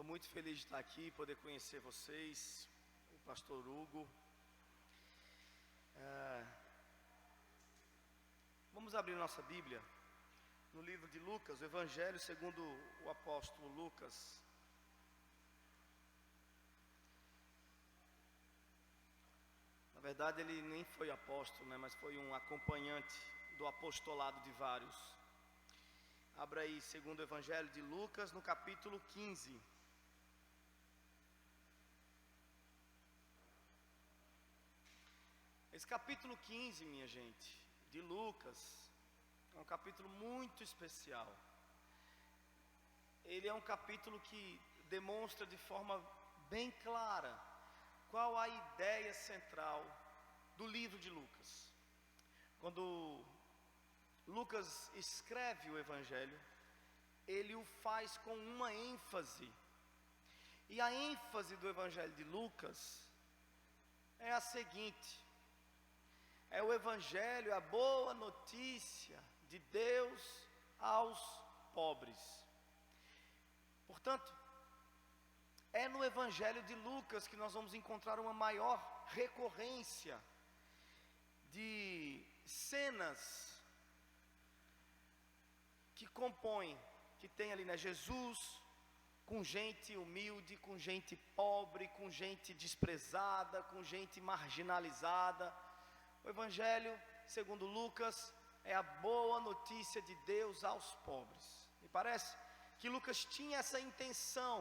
Estou muito feliz de estar aqui, poder conhecer vocês, o pastor Hugo. Vamos abrir nossa Bíblia no livro de Lucas, o Evangelho segundo o apóstolo Lucas. Na verdade ele nem foi apóstolo, mas foi um acompanhante do apostolado de vários. Abra aí segundo o Evangelho de Lucas, no capítulo 15. Esse capítulo 15, minha gente, de Lucas, é um capítulo muito especial. Ele é um capítulo que demonstra de forma bem clara qual a ideia central do livro de Lucas. Quando Lucas escreve o Evangelho, ele o faz com uma ênfase. E a ênfase do Evangelho de Lucas é a seguinte: é o Evangelho, a boa notícia de Deus aos pobres. Portanto, é no Evangelho de Lucas que nós vamos encontrar uma maior recorrência de cenas que compõem, que tem ali, Jesus com gente humilde, com gente pobre, com gente desprezada, com gente marginalizada. O Evangelho, segundo Lucas, é a boa notícia de Deus aos pobres. Me parece que Lucas tinha essa intenção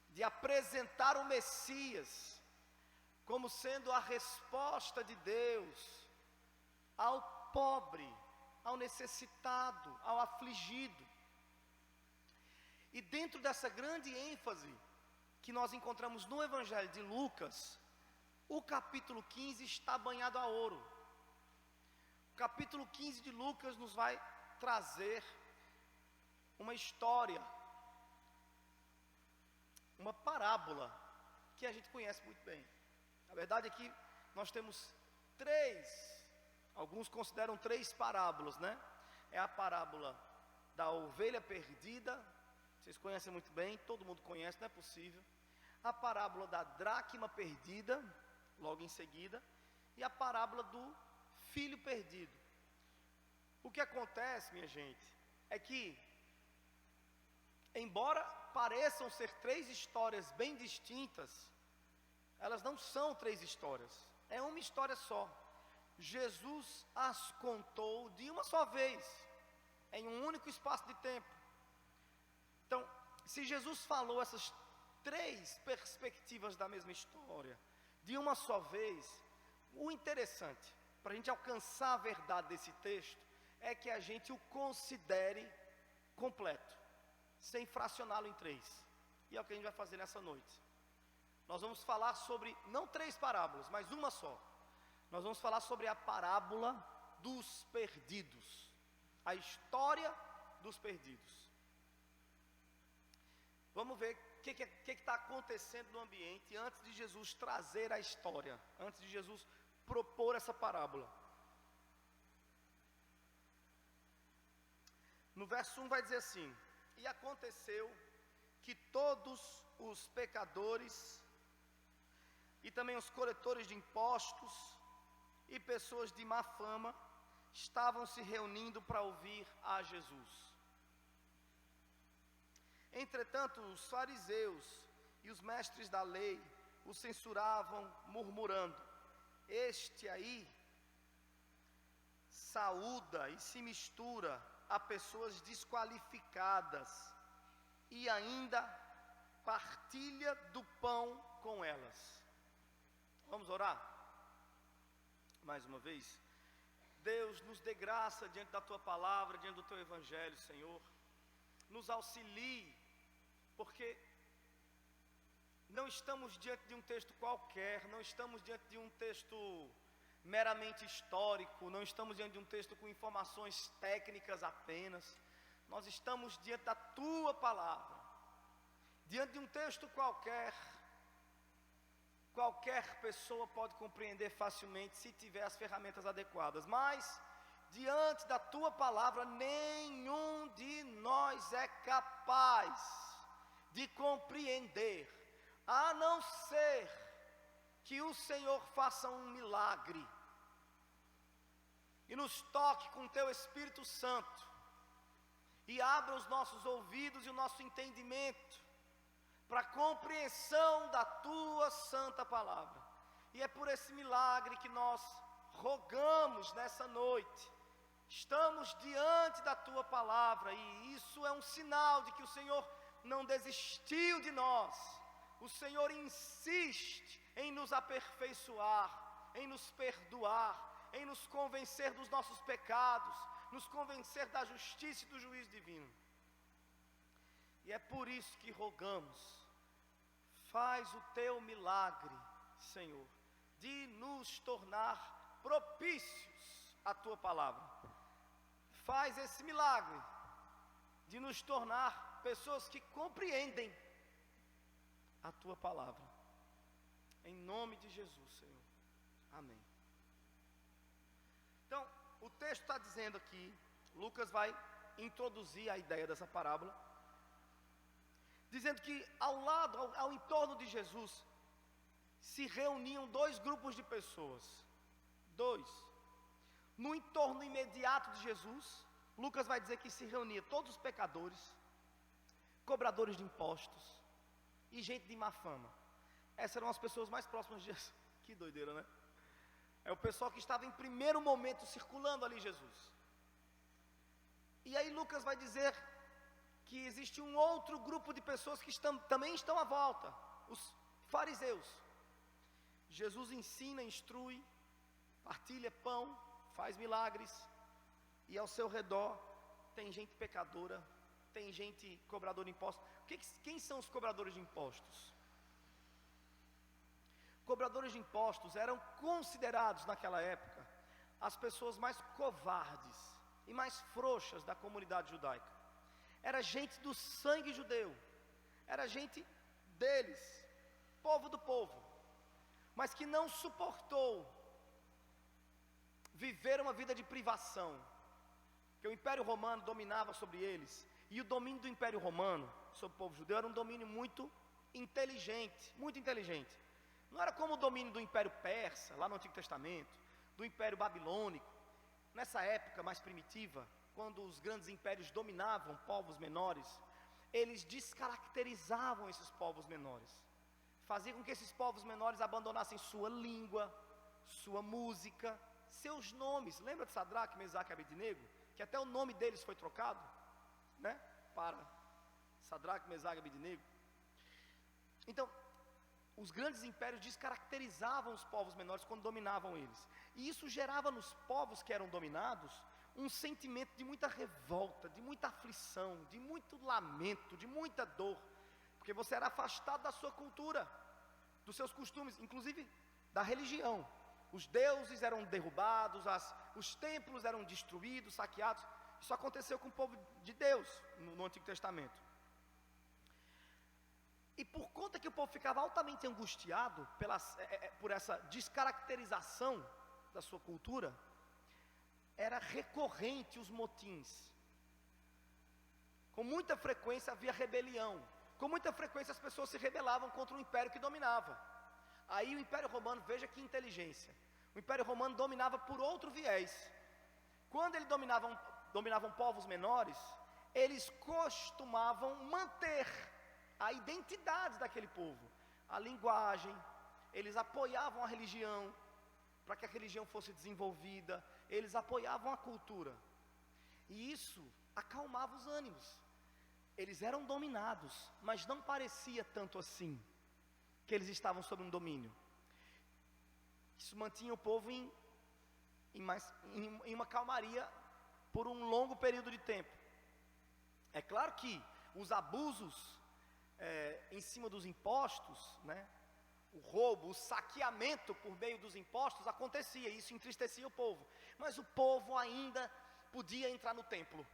de apresentar o Messias como sendo a resposta de Deus ao pobre, ao necessitado, ao afligido. E dentro dessa grande ênfase que nós encontramos no Evangelho de Lucas, o capítulo 15 está banhado a ouro. O capítulo 15 de Lucas nos vai trazer uma história, uma parábola que a gente conhece muito bem. A verdade é que nós temos alguns consideram três parábolas, É a parábola da ovelha perdida, vocês conhecem muito bem, todo mundo conhece, não é possível. A parábola da dracma perdida, logo em seguida, e a parábola do filho perdido. O que acontece, minha gente, é que, embora pareçam ser três histórias bem distintas, elas não são três histórias, é uma história só. Jesus as contou de uma só vez, em um único espaço de tempo. Então, se Jesus falou essas três perspectivas da mesma história de uma só vez, o interessante, para a gente alcançar a verdade desse texto, é que a gente o considere completo, sem fracioná-lo em três. E é o que a gente vai fazer nessa noite. Nós vamos falar sobre, não três parábolas, mas uma só. Nós vamos falar sobre a parábola dos perdidos, a história dos perdidos. Vamos ver o que está acontecendo no ambiente antes de Jesus trazer a história, antes de Jesus propor essa parábola. No verso 1 vai dizer assim: e aconteceu que todos os pecadores e também os coletores de impostos e pessoas de má fama estavam se reunindo para ouvir a Jesus. Entretanto, os fariseus e os mestres da lei o censuravam, murmurando: este aí saúda e se mistura a pessoas desqualificadas e ainda partilha do pão com elas. Vamos orar? Mais uma vez. Deus, nos dê graça diante da Tua palavra, diante do Teu Evangelho, Senhor. Nos auxilie, porque não estamos diante de um texto qualquer, não estamos diante de um texto meramente histórico, não estamos diante de um texto com informações técnicas apenas. Nós estamos diante da Tua palavra. Diante de um texto qualquer pessoa pode compreender facilmente se tiver as ferramentas adequadas, mas diante da tua palavra, nenhum de nós é capaz de compreender, a não ser que o Senhor faça um milagre e nos toque com teu Espírito Santo e abra os nossos ouvidos e o nosso entendimento para a compreensão da tua santa palavra. E é por esse milagre que nós rogamos nessa noite. Estamos diante da tua palavra e isso é um sinal de que o Senhor não desistiu de nós. O Senhor insiste em nos aperfeiçoar, em nos perdoar, em nos convencer dos nossos pecados, nos convencer da justiça e do juízo divino. E é por isso que rogamos, faz o teu milagre, Senhor, de nos tornar propícios à tua palavra. Faz esse milagre de nos tornar pessoas que compreendem a tua palavra. Em nome de Jesus, Senhor. Amém. Então, o texto está dizendo aqui, Lucas vai introduzir a ideia dessa parábola, dizendo que ao entorno de Jesus, se reuniam dois grupos de pessoas. Dois. No entorno imediato de Jesus, Lucas vai dizer que se reunia todos os pecadores, cobradores de impostos e gente de má fama. Essas eram as pessoas mais próximas de Jesus. Que doideira, né? É o pessoal que estava em primeiro momento circulando ali Jesus. E aí Lucas vai dizer que existe um outro grupo de pessoas que também estão à volta, os fariseus. Jesus ensina, instrui, partilha pão, faz milagres, e ao seu redor tem gente pecadora, tem gente cobradora de impostos. Quem são os cobradores de impostos? Cobradores de impostos eram considerados naquela época as pessoas mais covardes e mais frouxas da comunidade judaica. Era gente do sangue judeu, era gente deles, povo do povo, mas que não suportou viver uma vida de privação, que o Império Romano dominava sobre eles, e o domínio do Império Romano sobre o povo judeu era um domínio muito inteligente, muito inteligente. Não era como o domínio do Império Persa, lá no Antigo Testamento, do Império Babilônico. Nessa época mais primitiva, quando os grandes impérios dominavam povos menores, eles descaracterizavam esses povos menores, faziam com que esses povos menores abandonassem sua língua, sua música, seus nomes. Lembra de Sadraque, Mesaque e Abednego? Que até o nome deles foi trocado, né? Para Sadraque, Mesaque e Abednego. Então, os grandes impérios descaracterizavam os povos menores quando dominavam eles. E isso gerava nos povos que eram dominados um sentimento de muita revolta, de muita aflição, de muito lamento, de muita dor. Porque você era afastado da sua cultura, dos seus costumes, inclusive da religião. Os deuses eram derrubados, os templos eram destruídos, saqueados. Isso aconteceu com o povo de Deus no Antigo Testamento. E por conta que o povo ficava altamente angustiado por essa descaracterização da sua cultura, era recorrente os motins. Com muita frequência havia rebelião. Com muita frequência as pessoas se rebelavam contra o império que dominava. Aí o Império Romano, veja que inteligência, o Império Romano dominava por outro viés. Quando eles dominavam povos menores, eles costumavam manter a identidade daquele povo, a linguagem, eles apoiavam a religião, para que a religião fosse desenvolvida, eles apoiavam a cultura, e isso acalmava os ânimos. Eles eram dominados, mas não parecia tanto assim, que eles estavam sob um domínio. Isso mantinha o povo em uma calmaria, por um longo período de tempo. É claro que os abusos, em cima dos impostos, né? O roubo, o saqueamento por meio dos impostos acontecia, e isso entristecia o povo, mas o povo ainda podia entrar no templo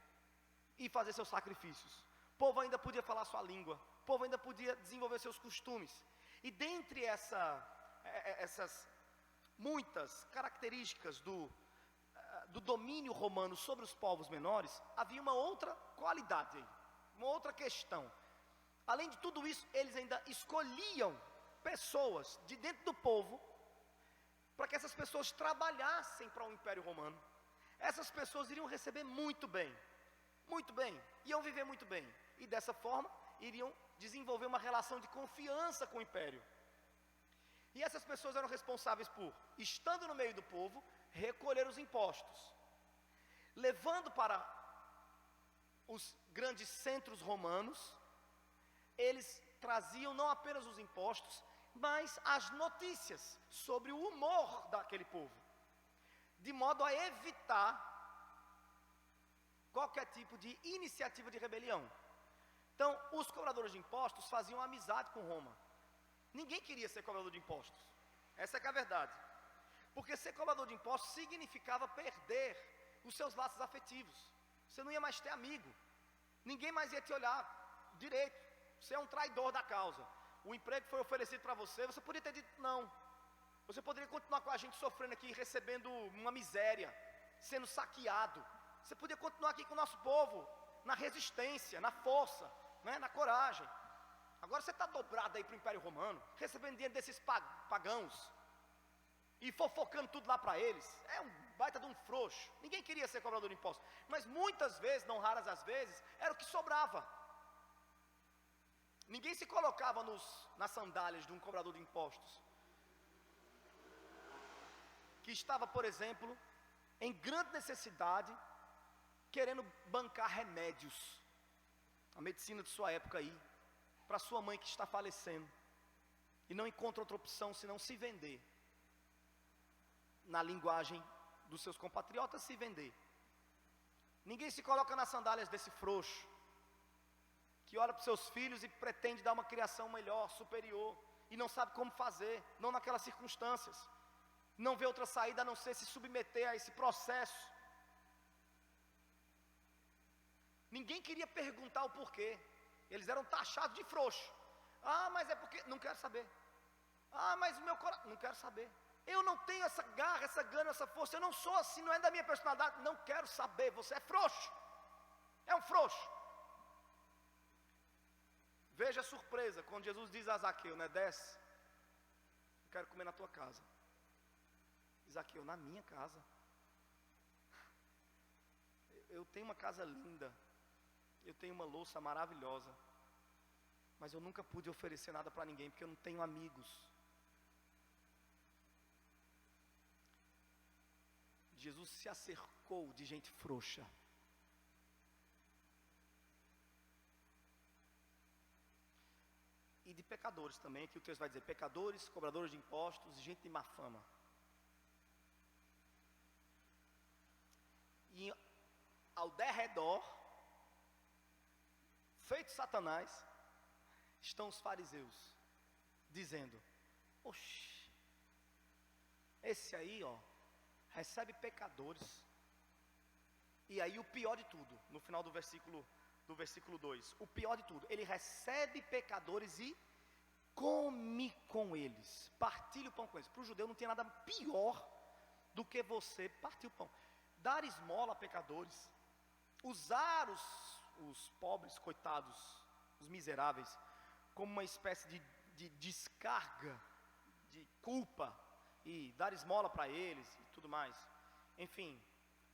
e fazer seus sacrifícios. povo ainda podia falar sua língua, o povo ainda podia desenvolver seus costumes. E dentre essas muitas características do domínio romano sobre os povos menores, havia uma outra qualidade aí, uma outra questão. Além de tudo isso, eles ainda escolhiam pessoas de dentro do povo, para que essas pessoas trabalhassem para o Império Romano. Essas pessoas iriam receber muito bem, iam viver muito bem, e dessa forma, iriam desenvolver uma relação de confiança com o Império. E essas pessoas eram responsáveis por, estando no meio do povo, recolher os impostos, levando para os grandes centros romanos. Eles traziam não apenas os impostos, mas as notícias sobre o humor daquele povo, de modo a evitar qualquer tipo de iniciativa de rebelião. Então, os cobradores de impostos faziam amizade com Roma. Ninguém queria ser cobrador de impostos, essa é que é a verdade, porque ser cobrador de impostos significava perder os seus laços afetivos. Você não ia mais ter amigo, ninguém mais ia te olhar direito, você é um traidor da causa. O emprego foi oferecido para você, você podia ter dito não, você poderia continuar com a gente sofrendo aqui, recebendo uma miséria, sendo saqueado. Você podia continuar aqui com o nosso povo, na resistência, na força, né, na coragem. Agora você está dobrado aí para o Império Romano, recebendo dinheiro desses pagãos, e fofocando tudo lá para eles. É um baita de um frouxo. Ninguém queria ser cobrador de impostos, mas muitas vezes, não raras as vezes, era o que sobrava. Ninguém se colocava nas sandálias de um cobrador de impostos, que estava, por exemplo, em grande necessidade, querendo bancar remédios, a medicina de sua época aí, para sua mãe que está falecendo, e não encontra outra opção senão se vender, na linguagem dos seus compatriotas, se vender. Ninguém se coloca nas sandálias desse frouxo, que olha para os seus filhos e pretende dar uma criação melhor, superior, e não sabe como fazer, não naquelas circunstâncias, não vê outra saída a não ser se submeter a esse processo. Ninguém queria perguntar o porquê, eles eram taxados de frouxo. Ah, mas é porque, não quero saber. Ah, mas o meu coração, não quero saber. Eu não tenho essa garra, essa gana, essa força, eu não sou assim, não é da minha personalidade, não quero saber, você é frouxo, é um frouxo. Veja a surpresa, quando Jesus diz a Zaqueu, né, desce, eu quero comer na tua casa. Zaqueu, na minha casa? Eu tenho uma casa linda, eu tenho uma louça maravilhosa, mas eu nunca pude oferecer nada para ninguém, porque eu não tenho amigos. Jesus se acercou de gente frouxa. E de pecadores também, aqui o texto vai dizer, pecadores, cobradores de impostos e gente de má fama. E ao derredor, feito Satanás, estão os fariseus, dizendo, oxe, esse aí, ó, recebe pecadores. E aí o pior de tudo, no final do versículo 2, o pior de tudo, ele recebe pecadores e come com eles, partilha o pão com eles. Para o judeu não tinha nada pior do que você partir o pão, dar esmola a pecadores, usar os pobres, coitados, os miseráveis, como uma espécie de descarga, de culpa, e dar esmola para eles e tudo mais. Enfim,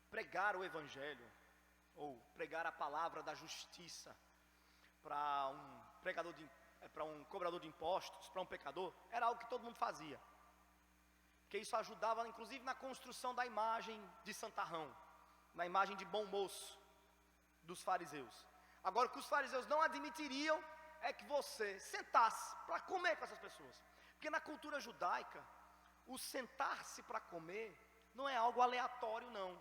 pregar o evangelho, ou pregar a palavra da justiça para um cobrador de impostos, para um pecador, era algo que todo mundo fazia, porque isso ajudava inclusive na construção da imagem de santarrão, na imagem de bom moço dos fariseus. Agora, o que os fariseus não admitiriam é que você sentasse para comer com essas pessoas, porque na cultura judaica, o sentar-se para comer não é algo aleatório, não.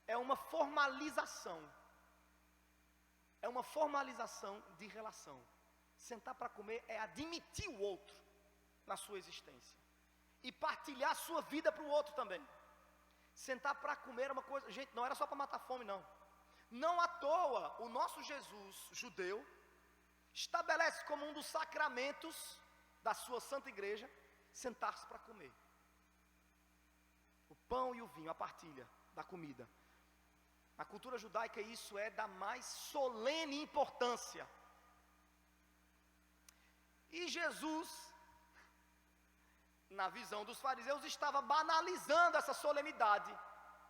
É uma formalização. É uma formalização de relação. Sentar para comer é admitir o outro na sua existência e partilhar a sua vida para o outro também. Sentar para comer é uma coisa, gente, não era só para matar fome, não. Não à toa, o nosso Jesus judeu estabelece como um dos sacramentos da sua santa igreja sentar-se para comer. O pão e o vinho, a partilha da comida. Na cultura judaica isso é da mais solene importância. E Jesus, na visão dos fariseus, estava banalizando essa solenidade.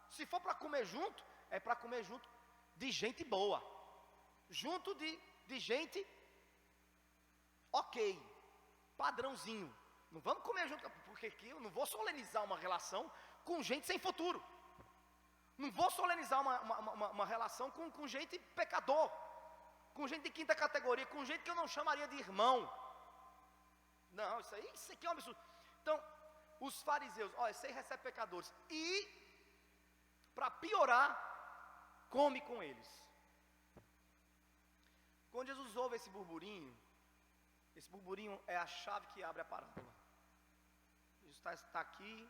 Se for para comer junto, é para comer junto de gente boa, junto de gente ok, padrãozinho. Não vamos comer junto, porque aqui eu não vou solenizar uma relação com gente sem futuro. Não vou solenizar uma relação com gente pecador, com gente de quinta categoria, com gente que eu não chamaria de irmão. Não, isso aqui é um absurdo. Então, os fariseus, olha, você recebe pecadores. E, para piorar, come com eles. Quando Jesus ouve esse burburinho é a chave que abre a parábola. Jesus está aqui,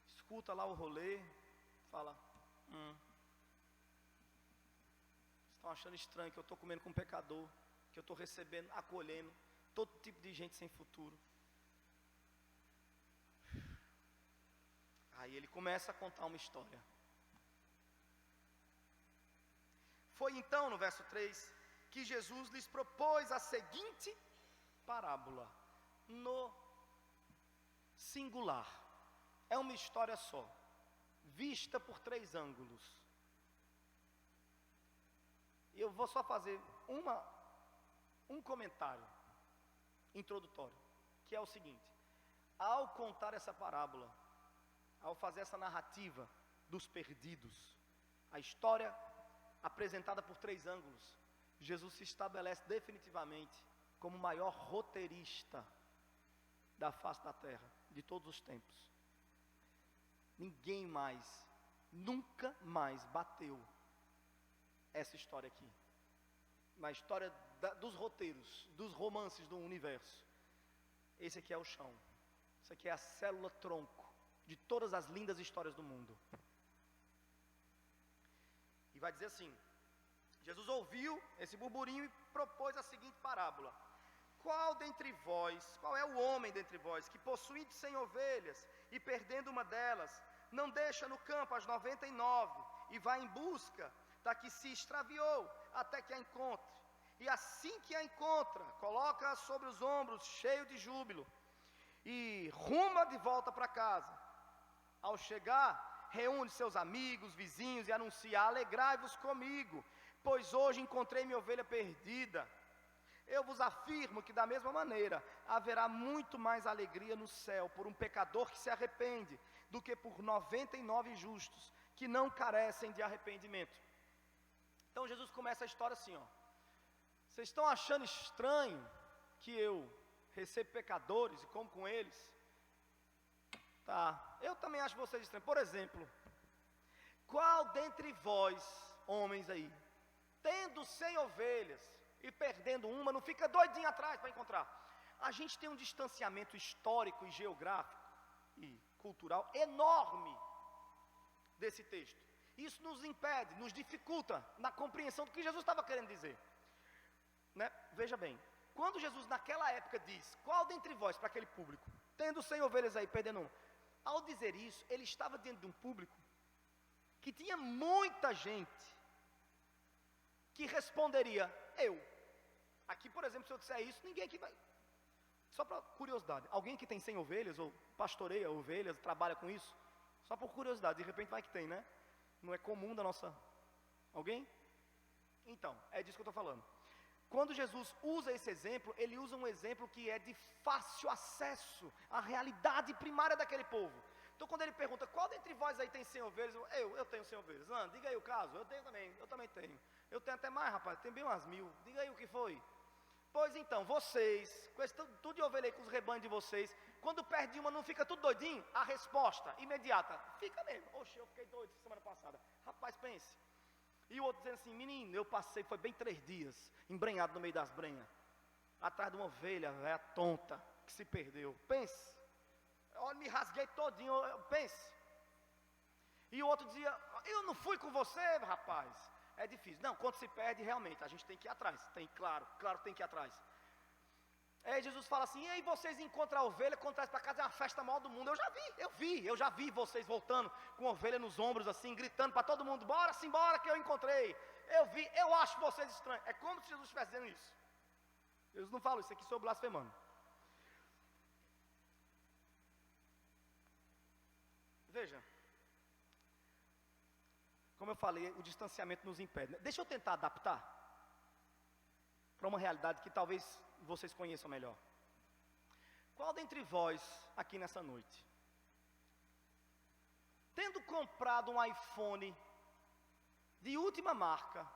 escuta lá o rolê, fala, estão achando estranho que eu estou comendo com um pecador, que eu estou recebendo, acolhendo todo tipo de gente sem futuro. Aí ele começa a contar uma história. Foi então, no verso 3, que Jesus lhes propôs a seguinte parábola, no singular. É uma história só, vista por 3 ângulos. Eu vou só fazer um comentário introdutório, que é o seguinte: ao contar essa parábola, ao fazer essa narrativa dos perdidos, a história apresentada por 3 ângulos, Jesus se estabelece definitivamente como o maior roteirista da face da terra, de todos os tempos. Ninguém mais, nunca mais bateu essa história aqui. Na história dos roteiros, dos romances do universo. Esse aqui é o chão. Isso aqui é a célula tronco de todas as lindas histórias do mundo. E vai dizer assim: Jesus ouviu esse burburinho e propôs a seguinte parábola: qual é o homem dentre vós, que possuindo 100 ovelhas, e perdendo uma delas, não deixa no campo as 99, e vai em busca da que se extraviou, até que a encontre? E assim que a encontra, coloca-a sobre os ombros, cheio de júbilo, e ruma de volta para casa. Ao chegar, reúne seus amigos, vizinhos, e anuncia: alegrai-vos comigo, pois hoje encontrei minha ovelha perdida. Eu vos afirmo que da mesma maneira haverá muito mais alegria no céu por um pecador que se arrepende, do que por 99 justos que não carecem de arrependimento. Então Jesus começa a história assim, ó: vocês estão achando estranho que eu recebo pecadores e como com eles? Tá, eu também acho vocês estranhos. Por exemplo, qual dentre vós, homens aí, tendo 100 ovelhas e perdendo uma, não fica doidinho atrás para encontrar? A gente tem um distanciamento histórico e geográfico e cultural enorme desse texto. Isso nos impede, nos dificulta na compreensão do que Jesus estava querendo dizer, né? Veja bem, quando Jesus naquela época diz: qual dentre vós, para aquele público, tendo 100 ovelhas aí, perdendo uma, ao dizer isso, ele estava diante de um público que tinha muita gente que responderia: eu. Aqui, por exemplo, se eu disser isso, ninguém aqui vai. Só para curiosidade, alguém que tem 100 ovelhas, ou pastoreia ovelhas, trabalha com isso? Só por curiosidade, de repente vai que tem, né? Não é comum da nossa... Alguém? Então, é disso que eu estou falando. Quando Jesus usa esse exemplo, ele usa um exemplo que é de fácil acesso à realidade primária daquele povo. Então quando ele pergunta: qual dentre vós aí tem 100 ovelhas? Eu tenho 100 ovelhas. Diga aí o caso. Eu tenho também, eu também tenho. Eu tenho até mais, rapaz, tem bem umas 1000. Diga aí o que foi. Pois então, vocês, com esse tudo de ovelha aí, com os rebanhos de vocês, quando perde uma, não fica tudo doidinho? A resposta imediata: fica mesmo. Oxe, eu fiquei doido semana passada. Rapaz, pense. E o outro dizendo assim: menino, eu passei, foi bem 3 dias, embrenhado no meio das brenhas, atrás de uma ovelha, velha tonta, que se perdeu. Pense. Olha, me rasguei todinho, pense. E o outro dizia: eu não fui com você, rapaz. é difícil. Não, quando se perde, realmente, a gente tem que ir atrás. Claro, tem que ir atrás. Aí Jesus fala assim, e aí vocês encontram a ovelha, quando traz para casa, é uma festa maior do mundo. Eu já vi vocês voltando com a ovelha nos ombros assim, gritando para todo mundo, bora simbora que eu encontrei. Eu acho vocês estranhos. É como se Jesus estivesse dizendo isso. Jesus não fala isso aqui, estou blasfemando. Veja, como eu falei, o distanciamento nos impede. Deixa eu tentar adaptar para uma realidade que talvez vocês conheçam melhor. Qual dentre vós, aqui nessa noite, tendo comprado um iPhone de última marca,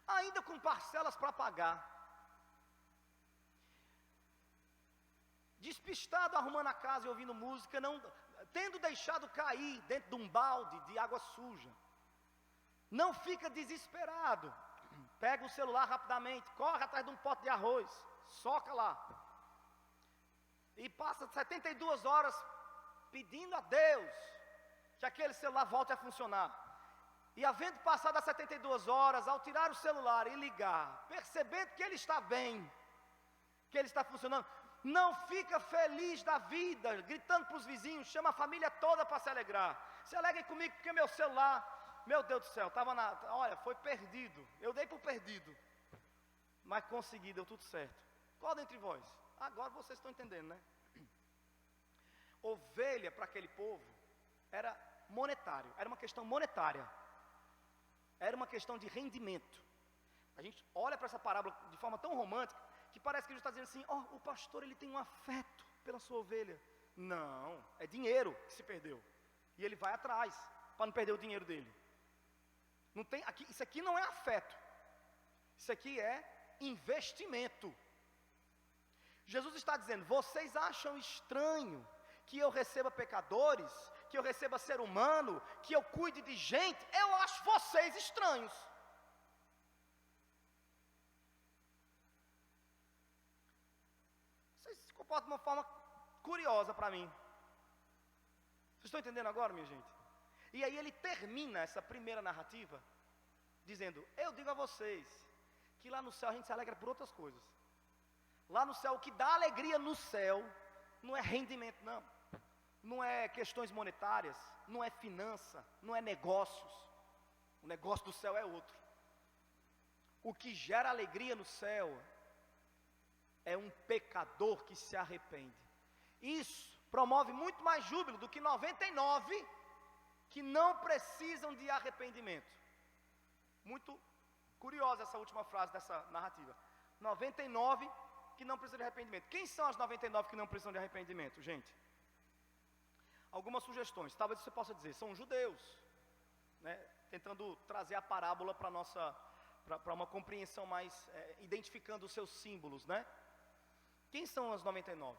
ainda com parcelas para pagar, despistado arrumando a casa e ouvindo música, tendo deixado cair dentro de um balde de água suja, não fica desesperado, pega o celular rapidamente, corre atrás de um pote de arroz, soca lá, e passa 72 horas pedindo a Deus que aquele celular volte a funcionar. E havendo passado as 72 horas, ao tirar o celular e ligar, percebendo que ele está bem, que ele está funcionando, não fica feliz da vida, gritando para os vizinhos, chama a família toda para se alegrar. Se alegrem comigo porque meu celular, meu Deus do céu, olha, foi perdido. Eu dei por perdido, mas consegui, deu tudo certo. Qual dentre vós? Agora vocês estão entendendo, né? Ovelha para aquele povo era monetário, era uma questão monetária. Era uma questão de rendimento. A gente olha para essa parábola de forma tão romântica, que parece que Jesus está dizendo assim, o pastor ele tem um afeto pela sua ovelha. Não, é dinheiro que se perdeu. E ele vai atrás, para não perder o dinheiro dele. Não tem, isso aqui não é afeto. Isso aqui é investimento. Jesus está dizendo, vocês acham estranho que eu receba pecadores, que eu receba ser humano, que eu cuide de gente? Eu acho vocês estranhos. Vocês se comportam de uma forma curiosa para mim. Vocês estão entendendo agora, minha gente? E aí ele termina essa primeira narrativa dizendo, eu digo a vocês que lá no céu a gente se alegra por outras coisas. Lá no céu, o que dá alegria no céu não é rendimento, não. Não é questões monetárias, não é finança, não é negócios. O negócio do céu é outro. O que gera alegria no céu é um pecador que se arrepende. Isso promove muito mais júbilo do que 99 que não precisam de arrependimento. Muito curiosa essa última frase dessa narrativa. 99 que não precisam de arrependimento. Quem são as 99 que não precisam de arrependimento, gente? Algumas sugestões, talvez você possa dizer, são judeus, né? Tentando trazer a parábola para uma compreensão mais, identificando os seus símbolos, né? Quem são as 99?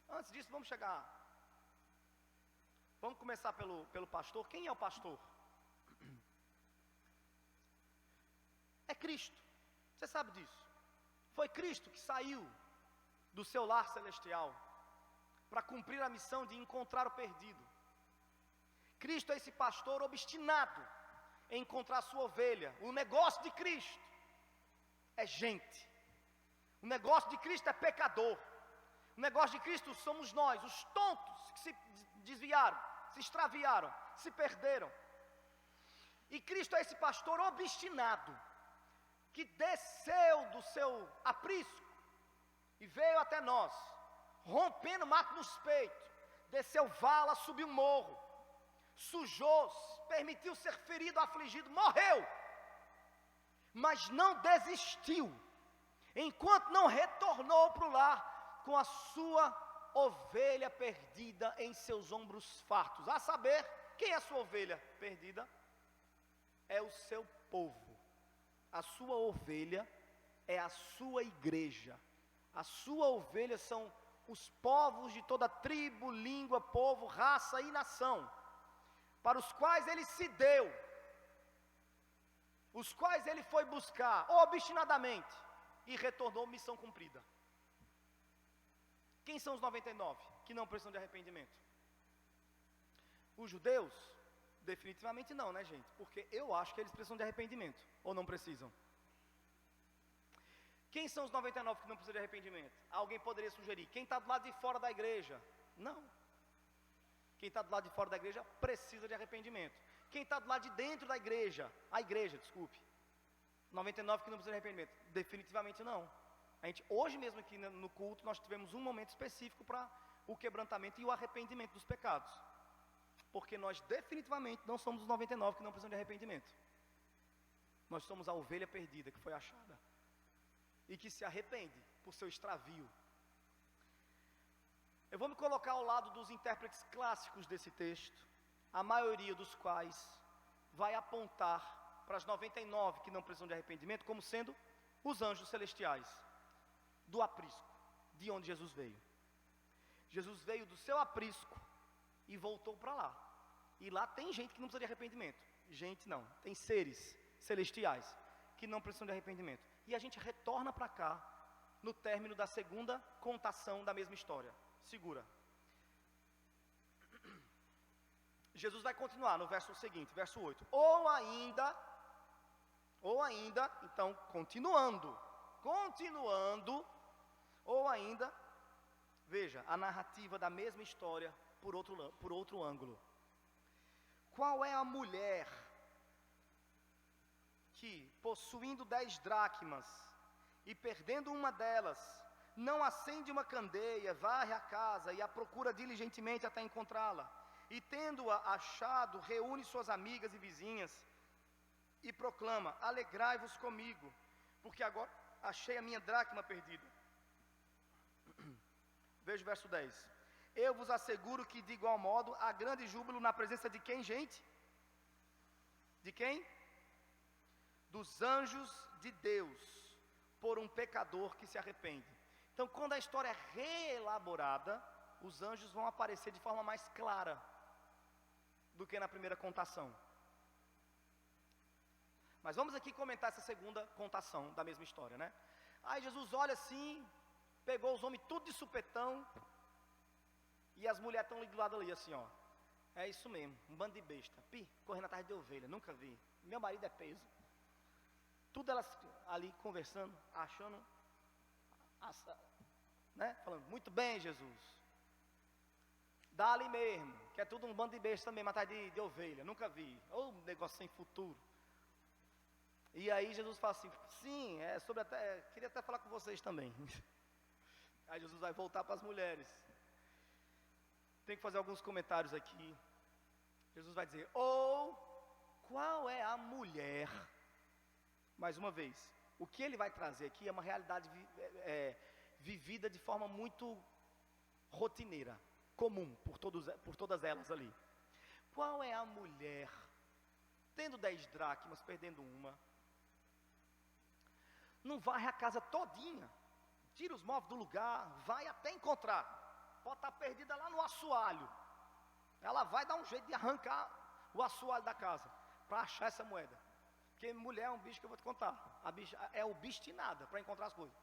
Antes disso, vamos começar pelo pastor. Quem é o pastor? É Cristo, você sabe disso. Foi Cristo que saiu do seu lar celestial para cumprir a missão de encontrar o perdido. Cristo é esse pastor obstinado em encontrar a sua ovelha. O negócio de Cristo é gente. O negócio de Cristo é pecador. O negócio de Cristo somos nós, os tontos que se desviaram, se extraviaram, se perderam. E Cristo é esse pastor obstinado que desceu do seu aprisco e veio até nós, rompendo mato nos peitos, desceu vala, subiu morro, sujou-se, permitiu ser ferido, afligido, morreu, mas não desistiu, enquanto não retornou para o lar com a sua ovelha perdida em seus ombros fartos. A saber, quem é a sua ovelha perdida? É o seu povo. A sua ovelha é a sua igreja. A sua ovelha são os povos de toda tribo, língua, povo, raça e nação, para os quais ele se deu, os quais ele foi buscar obstinadamente e retornou, missão cumprida. Quem são os 99 que não precisam de arrependimento? Os judeus Definitivamente não, né, gente? Porque eu acho que eles precisam de arrependimento. Ou não precisam? Quem são os 99 que não precisam de arrependimento? Alguém poderia sugerir. Quem está do lado de fora da igreja? Não. Quem está do lado de fora da igreja precisa de arrependimento. Quem está do lado de dentro da igreja? A igreja, desculpe. 99 que não precisam de arrependimento? Definitivamente não. Hoje mesmo aqui no culto, nós tivemos um momento específico para o quebrantamento e o arrependimento dos pecados. Porque nós definitivamente não somos os 99 que não precisam de arrependimento. Nós somos a ovelha perdida que foi achada e que se arrepende por seu extravio. Eu vou me colocar ao lado dos intérpretes clássicos desse texto, a maioria dos quais vai apontar para as 99 que não precisam de arrependimento como sendo os anjos celestiais do aprisco, de onde Jesus veio. Jesus veio do seu aprisco e voltou para lá. E lá tem gente que não precisa de arrependimento. Gente não, tem seres celestiais que não precisam de arrependimento. E a gente retorna para cá no término da segunda contação da mesma história. Segura. Jesus vai continuar no verso seguinte, verso 8. Ou ainda, então, continuando, ou ainda, veja, a narrativa da mesma história por outro ângulo. Qual é a mulher que, possuindo 10 dracmas e perdendo uma delas, não acende uma candeia, varre a casa e a procura diligentemente até encontrá-la, e tendo-a achado, reúne suas amigas e vizinhas e proclama: alegrai-vos comigo, porque agora achei a minha dracma perdida. Veja o verso 10. Eu vos asseguro que de igual modo há grande júbilo na presença de quem, gente? De quem? Dos anjos de Deus, por um pecador que se arrepende. Então, quando a história é reelaborada, os anjos vão aparecer de forma mais clara do que na primeira contação. Mas vamos aqui comentar essa segunda contação da mesma história, né? Aí Jesus olha assim, pegou os homens tudo de supetão, e as mulheres estão do lado ali assim, ó. É isso mesmo, um bando de besta, correndo atrás de ovelha, nunca vi. Meu marido é peso. Tudo elas ali conversando, achando, né? Falando, muito bem, Jesus. Dá ali mesmo, que é tudo um bando de besta também, atrás de ovelha, nunca vi. Ou um negócio sem futuro. E aí Jesus fala assim, sim, queria até falar com vocês também. Aí Jesus vai voltar para as mulheres. Tem que fazer alguns comentários aqui. Jesus vai dizer, qual é a mulher? Mais uma vez, o que ele vai trazer aqui é uma realidade vivida de forma muito rotineira, comum, por todas elas ali. Qual é a mulher, tendo 10 dracmas, perdendo uma, não varre a casa todinha, tira os móveis do lugar, vai até encontrar, pode estar perdida lá no assoalho, ela vai dar um jeito de arrancar o assoalho da casa, para achar essa moeda, porque mulher é um bicho que eu vou te contar, a bicha é obstinada para encontrar as coisas.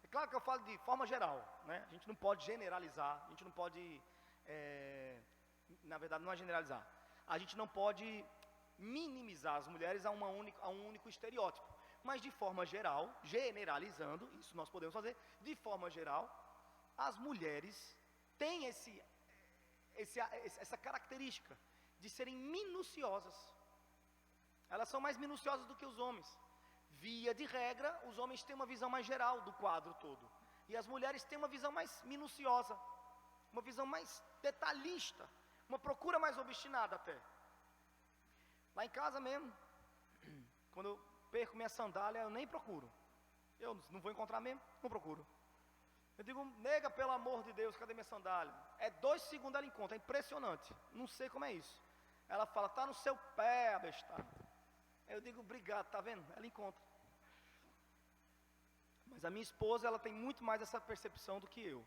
É claro que eu falo de forma geral, né? A gente não pode generalizar, a gente não pode, na verdade não é generalizar, a gente não pode minimizar as mulheres a um único estereótipo, mas de forma geral, generalizando, isso nós podemos fazer, de forma geral, as mulheres têm essa característica de serem minuciosas. Elas são mais minuciosas do que os homens. Via de regra, os homens têm uma visão mais geral do quadro todo, e as mulheres têm uma visão mais minuciosa, uma visão mais detalhista, uma procura mais obstinada até. Lá em casa mesmo, quando eu perco minha sandália, eu nem procuro. Eu não vou encontrar mesmo, não procuro. Eu digo, nega, pelo amor de Deus, cadê minha sandália? 2 segundos ela encontra, é impressionante. Não sei como é isso. Ela fala, tá no seu pé, abestado. Eu digo, obrigado, tá vendo? Ela encontra. Mas a minha esposa, ela tem muito mais essa percepção do que eu.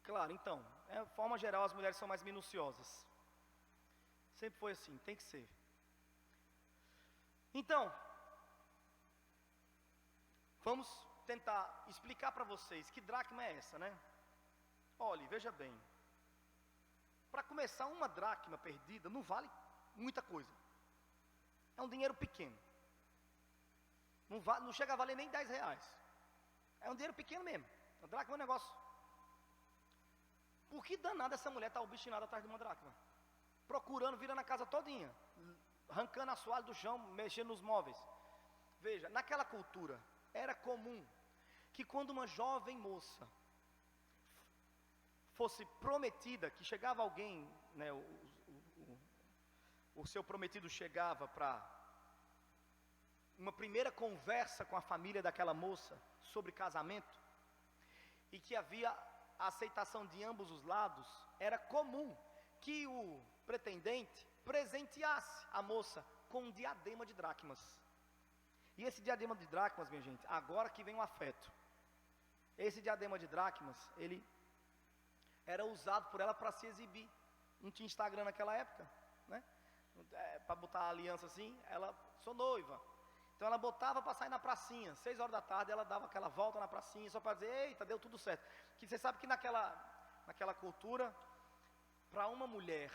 Claro, então, de forma geral, as mulheres são mais minuciosas. Sempre foi assim, tem que ser. Então, vamos tentar explicar para vocês que dracma é essa, né? Olhe, veja bem. Para começar, uma dracma perdida não vale muita coisa. É um dinheiro pequeno. Não chega a valer nem 10 reais. É um dinheiro pequeno mesmo. A dracma é um negócio. Por que danada essa mulher está obstinada atrás de uma dracma? Procurando, virando a casa todinha, arrancando assoalho do chão, mexendo nos móveis. Veja, naquela cultura, era comum que quando uma jovem moça fosse prometida, que chegava alguém, né, o seu prometido chegava para uma primeira conversa com a família daquela moça sobre casamento, e que havia a aceitação de ambos os lados, era comum que o pretendente presenteasse a moça com um diadema de dracmas. E esse diadema de dracmas, minha gente, agora que vem o afeto. Esse diadema de dracmas, ele era usado por ela para se exibir. Não tinha Instagram naquela época, né? Para botar a aliança assim, ela, sou noiva. Então ela botava para sair na pracinha, 6 horas da tarde, ela dava aquela volta na pracinha, só para dizer, eita, deu tudo certo. Que você sabe que naquela cultura, para uma mulher,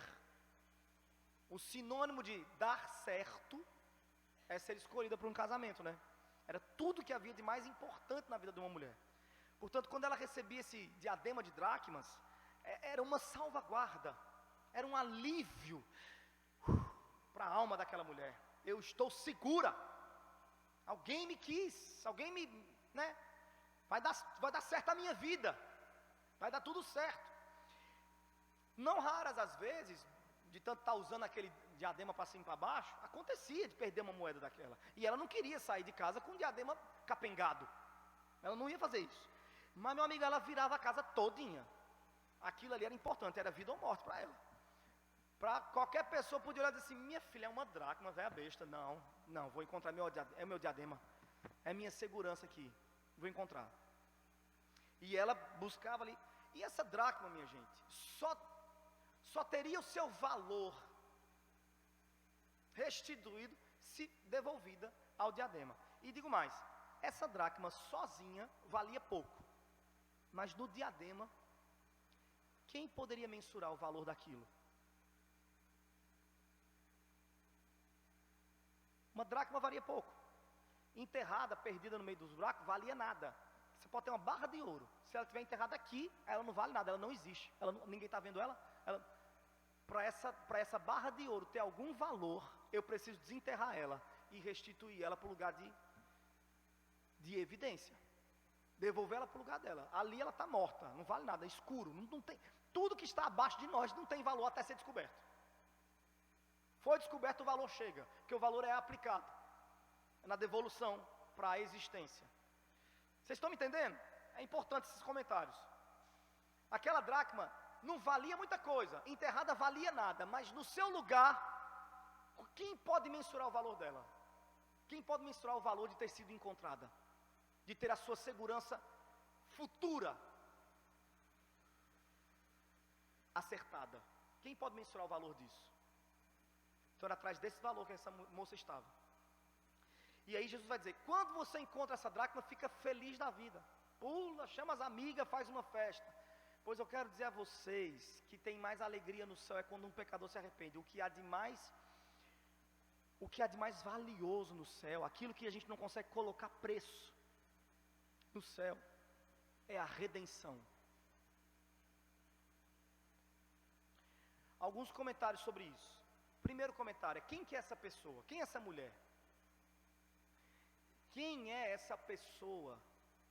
o sinônimo de dar certo é ser escolhida para um casamento, né? Era tudo que havia de mais importante na vida de uma mulher. Portanto, quando ela recebia esse diadema de dracmas, era uma salvaguarda, era um alívio para a alma daquela mulher. Eu estou segura. Alguém me quis, alguém me, né? Vai dar certo a minha vida. Vai dar tudo certo. Não raras as vezes, de tanto estar usando aquele diadema para cima e para baixo, acontecia de perder uma moeda daquela. E ela não queria sair de casa com um diadema capengado. Ela não ia fazer isso. Mas, meu amigo, ela virava a casa todinha. Aquilo ali era importante, era vida ou morte para ela. Para qualquer pessoa podia olhar e dizer assim, minha filha é uma dracma, velha besta. Não, vou encontrar meu diadema. É minha segurança aqui. Vou encontrar. E ela buscava ali. E essa dracma, minha gente, só teria o seu valor restituído se devolvida ao diadema. E digo mais, essa dracma sozinha valia pouco. Mas no diadema, quem poderia mensurar o valor daquilo? Uma dracma valia pouco. Enterrada, perdida no meio dos buracos, valia nada. Você pode ter uma barra de ouro. Se ela estiver enterrada aqui, ela não vale nada, ela não existe. Ninguém está vendo ela. Para essa barra de ouro ter algum valor, eu preciso desenterrar ela e restituir ela para o lugar de evidência. Devolver ela para o lugar dela. Ali ela está morta, não vale nada, é escuro. Não tem, tudo que está abaixo de nós não tem valor até ser descoberto. Foi descoberto, o valor chega, porque o valor é aplicado na devolução para a existência. Vocês estão me entendendo? É importante esses comentários. Aquela dracma não valia muita coisa, enterrada valia nada, mas no seu lugar, quem pode mensurar o valor dela? Quem pode mensurar o valor de ter sido encontrada? De ter a sua segurança futura acertada? Quem pode mensurar o valor disso? Então era atrás desse valor que essa moça estava. E aí Jesus vai dizer, quando você encontra essa dracma, fica feliz da vida. Pula, chama as amigas, faz uma festa. Pois eu quero dizer a vocês que tem mais alegria no céu é quando um pecador se arrepende. O que há de mais valioso no céu, aquilo que a gente não consegue colocar preço no céu, é a redenção. Alguns comentários sobre isso. Primeiro comentário é, quem que é essa pessoa? Quem é essa mulher? Quem é essa pessoa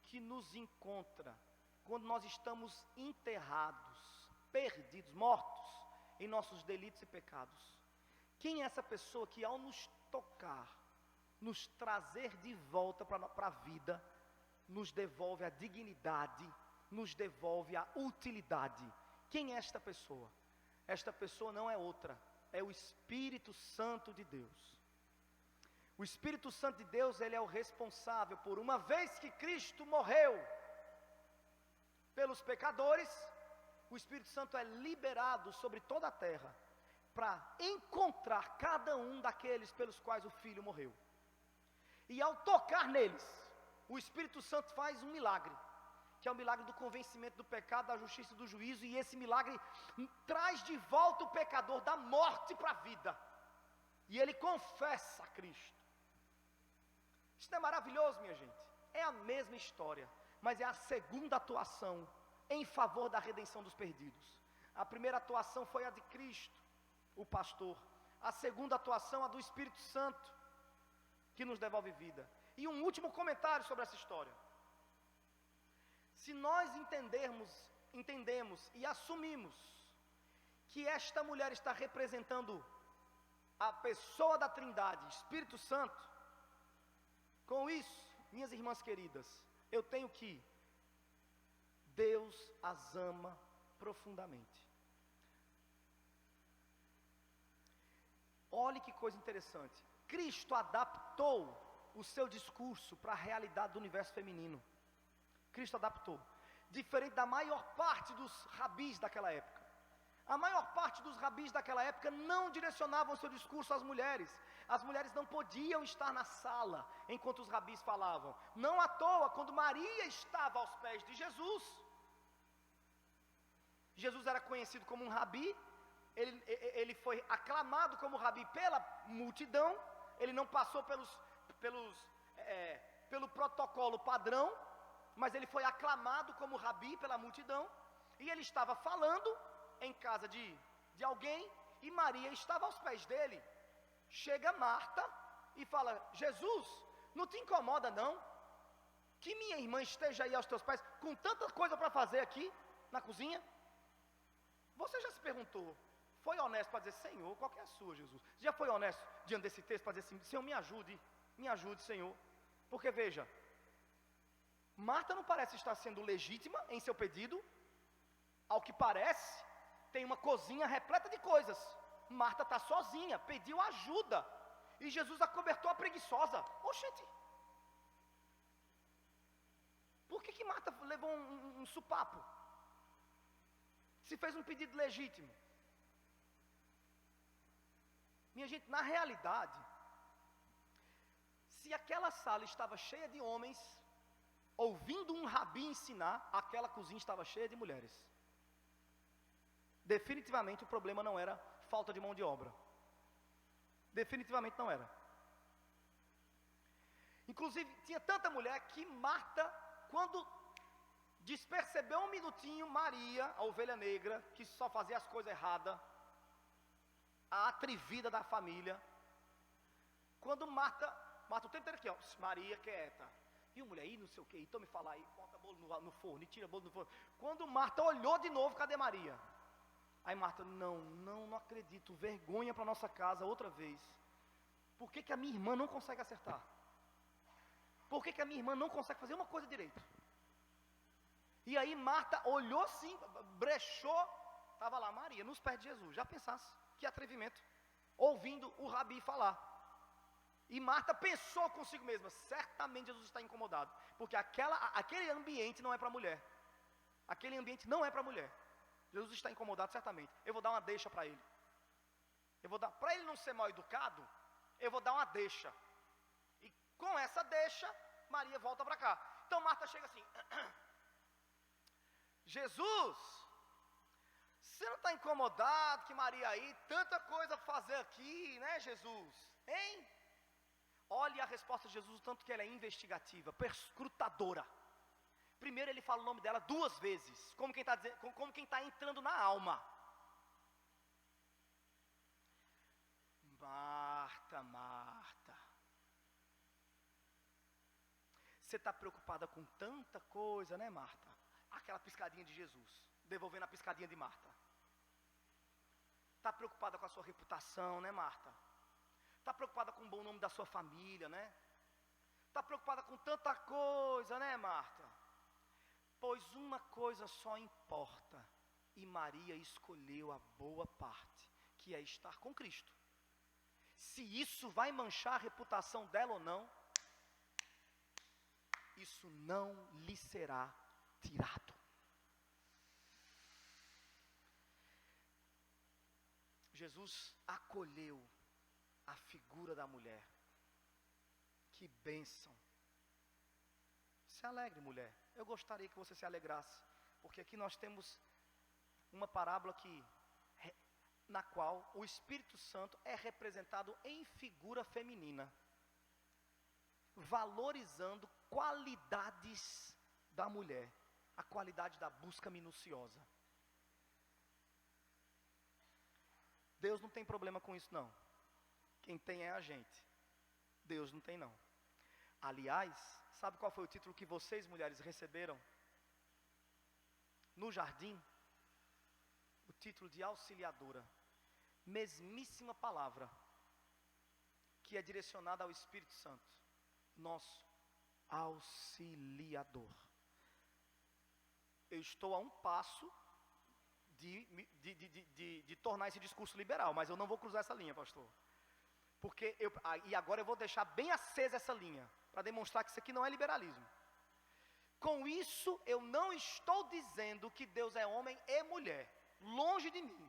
que nos encontra quando nós estamos enterrados, perdidos, mortos em nossos delitos e pecados? Quem é essa pessoa que ao nos tocar, nos trazer de volta para a vida, nos devolve a dignidade, nos devolve a utilidade? Quem é esta pessoa? Esta pessoa não é outra, é o Espírito Santo de Deus. O Espírito Santo de Deus, ele é o responsável por, uma vez que Cristo morreu pelos pecadores, o Espírito Santo é liberado sobre toda a terra, para encontrar cada um daqueles pelos quais o Filho morreu. E ao tocar neles, o Espírito Santo faz um milagre, que é o milagre do convencimento do pecado, da justiça e do juízo, e esse milagre traz de volta o pecador da morte para a vida. e ele confessa a Cristo. Isso não é maravilhoso, minha gente? É a mesma história, mas é a segunda atuação em favor da redenção dos perdidos. A primeira atuação foi a de Cristo, o pastor. A segunda atuação, a do Espírito Santo, que nos devolve vida. E um último comentário sobre essa história. Se nós entendemos e assumimos que esta mulher está representando a pessoa da Trindade, Espírito Santo, com isso, minhas irmãs queridas, eu tenho que Deus as ama profundamente. Olhe que coisa interessante. Cristo adaptou o seu discurso para a realidade do universo feminino. Cristo adaptou. Diferente da maior parte dos rabis daquela época. A maior parte dos rabis daquela época não direcionavam seu discurso às mulheres. As mulheres não podiam estar na sala enquanto os rabis falavam. Não à toa, quando Maria estava aos pés de Jesus, Jesus era conhecido como um rabi, ele foi aclamado como rabi pela multidão, ele não passou pelo protocolo padrão, mas ele foi aclamado como rabi pela multidão, e ele estava falando em casa de alguém, e Maria estava aos pés dele. Chega Marta e fala: Jesus, não te incomoda não, que minha irmã esteja aí aos teus pés, com tanta coisa para fazer aqui, na cozinha? Você já se perguntou, foi honesto para dizer: Senhor, qual que é a sua, Jesus? Já foi honesto diante desse texto para dizer assim: Senhor, me ajude, Senhor? Porque veja, Marta não parece estar sendo legítima em seu pedido. Ao que parece, tem uma cozinha repleta de coisas. Marta está sozinha, pediu ajuda, e Jesus acobertou a preguiçosa. Oxente, por que Marta levou um supapo? Se fez um pedido legítimo. Minha gente, na realidade, se aquela sala estava cheia de homens, ouvindo um rabi ensinar, aquela cozinha estava cheia de mulheres. Definitivamente o problema não era falta de mão de obra. Definitivamente não era. Inclusive, tinha tanta mulher que Marta, quando despercebeu um minutinho Maria, a ovelha negra, que só fazia as coisas erradas, a atrevida da família, quando Marta o tempo inteiro aqui, ó, Maria quieta, e a mulher aí, não sei o que, então me fala aí, bota bolo no forno, e tira bolo no forno. Quando Marta olhou de novo, cadê Maria? Aí Marta: não acredito, vergonha para nossa casa outra vez. Por que a minha irmã não consegue acertar? Por que a minha irmã não consegue fazer uma coisa direito? E aí Marta olhou assim, brechou, estava lá Maria, nos pés de Jesus. Já pensasse, que atrevimento, ouvindo o rabi falar. E Marta pensou consigo mesma: certamente Jesus está incomodado, porque aquele ambiente não é para mulher. Aquele ambiente não é para mulher. Jesus está incomodado certamente. Eu vou dar uma deixa para ele. Para ele não ser mal educado, eu vou dar uma deixa. E com essa deixa, Maria volta para cá. Então Marta chega assim: Jesus, você não está incomodado que Maria aí, tanta coisa para fazer aqui, né, Jesus? Hein? Olhe a resposta de Jesus, o tanto que ela é investigativa, perscrutadora. Primeiro ele fala o nome dela 2 vezes, como quem está entrando na alma. Marta, Marta, você está preocupada com tanta coisa, né, Marta? Aquela piscadinha de Jesus, devolvendo a piscadinha de Marta. Está preocupada com a sua reputação, né, Marta? Está preocupada com o bom nome da sua família, né? Está preocupada com tanta coisa, né, Marta? Pois uma coisa só importa, e Maria escolheu a boa parte, que é estar com Cristo. Se isso vai manchar a reputação dela ou não, isso não lhe será tirado. Jesus acolheu a figura da mulher. Que bênção. Se alegre, mulher. Eu gostaria que você se alegrasse, porque aqui nós temos uma parábola que na qual o Espírito Santo é representado em figura feminina, valorizando qualidades da mulher, a qualidade da busca minuciosa. Deus não tem problema com isso não. Quem tem é a gente. Deus não tem não. Aliás, sabe qual foi o título que vocês mulheres receberam no jardim? O título de auxiliadora. Mesmíssima palavra que é direcionada ao Espírito Santo, nosso auxiliador. Eu estou a um passo de tornar esse discurso liberal, mas eu não vou cruzar essa linha, pastor. Porque e agora eu vou deixar bem acesa essa linha, para demonstrar que isso aqui não é liberalismo. Com isso, eu não estou dizendo que Deus é homem e mulher. Longe de mim.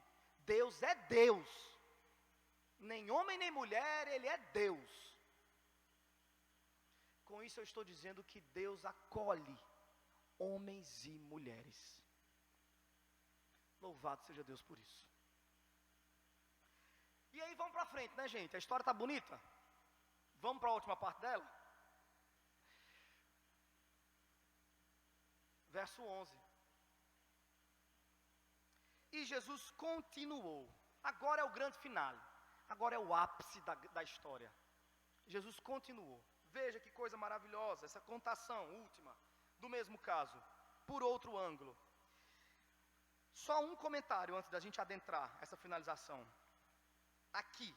Deus é Deus. Nem homem nem mulher, Ele é Deus. Com isso eu estou dizendo que Deus acolhe homens e mulheres. Louvado seja Deus por isso. E aí vamos para frente, né, gente? A história está bonita? Vamos para a última parte dela? Verso 11. E Jesus continuou. Agora é o grande finale. Agora é o ápice da história. Jesus continuou. Veja que coisa maravilhosa, essa contação última do mesmo caso, por outro ângulo. Só um comentário antes da gente adentrar essa finalização. Aqui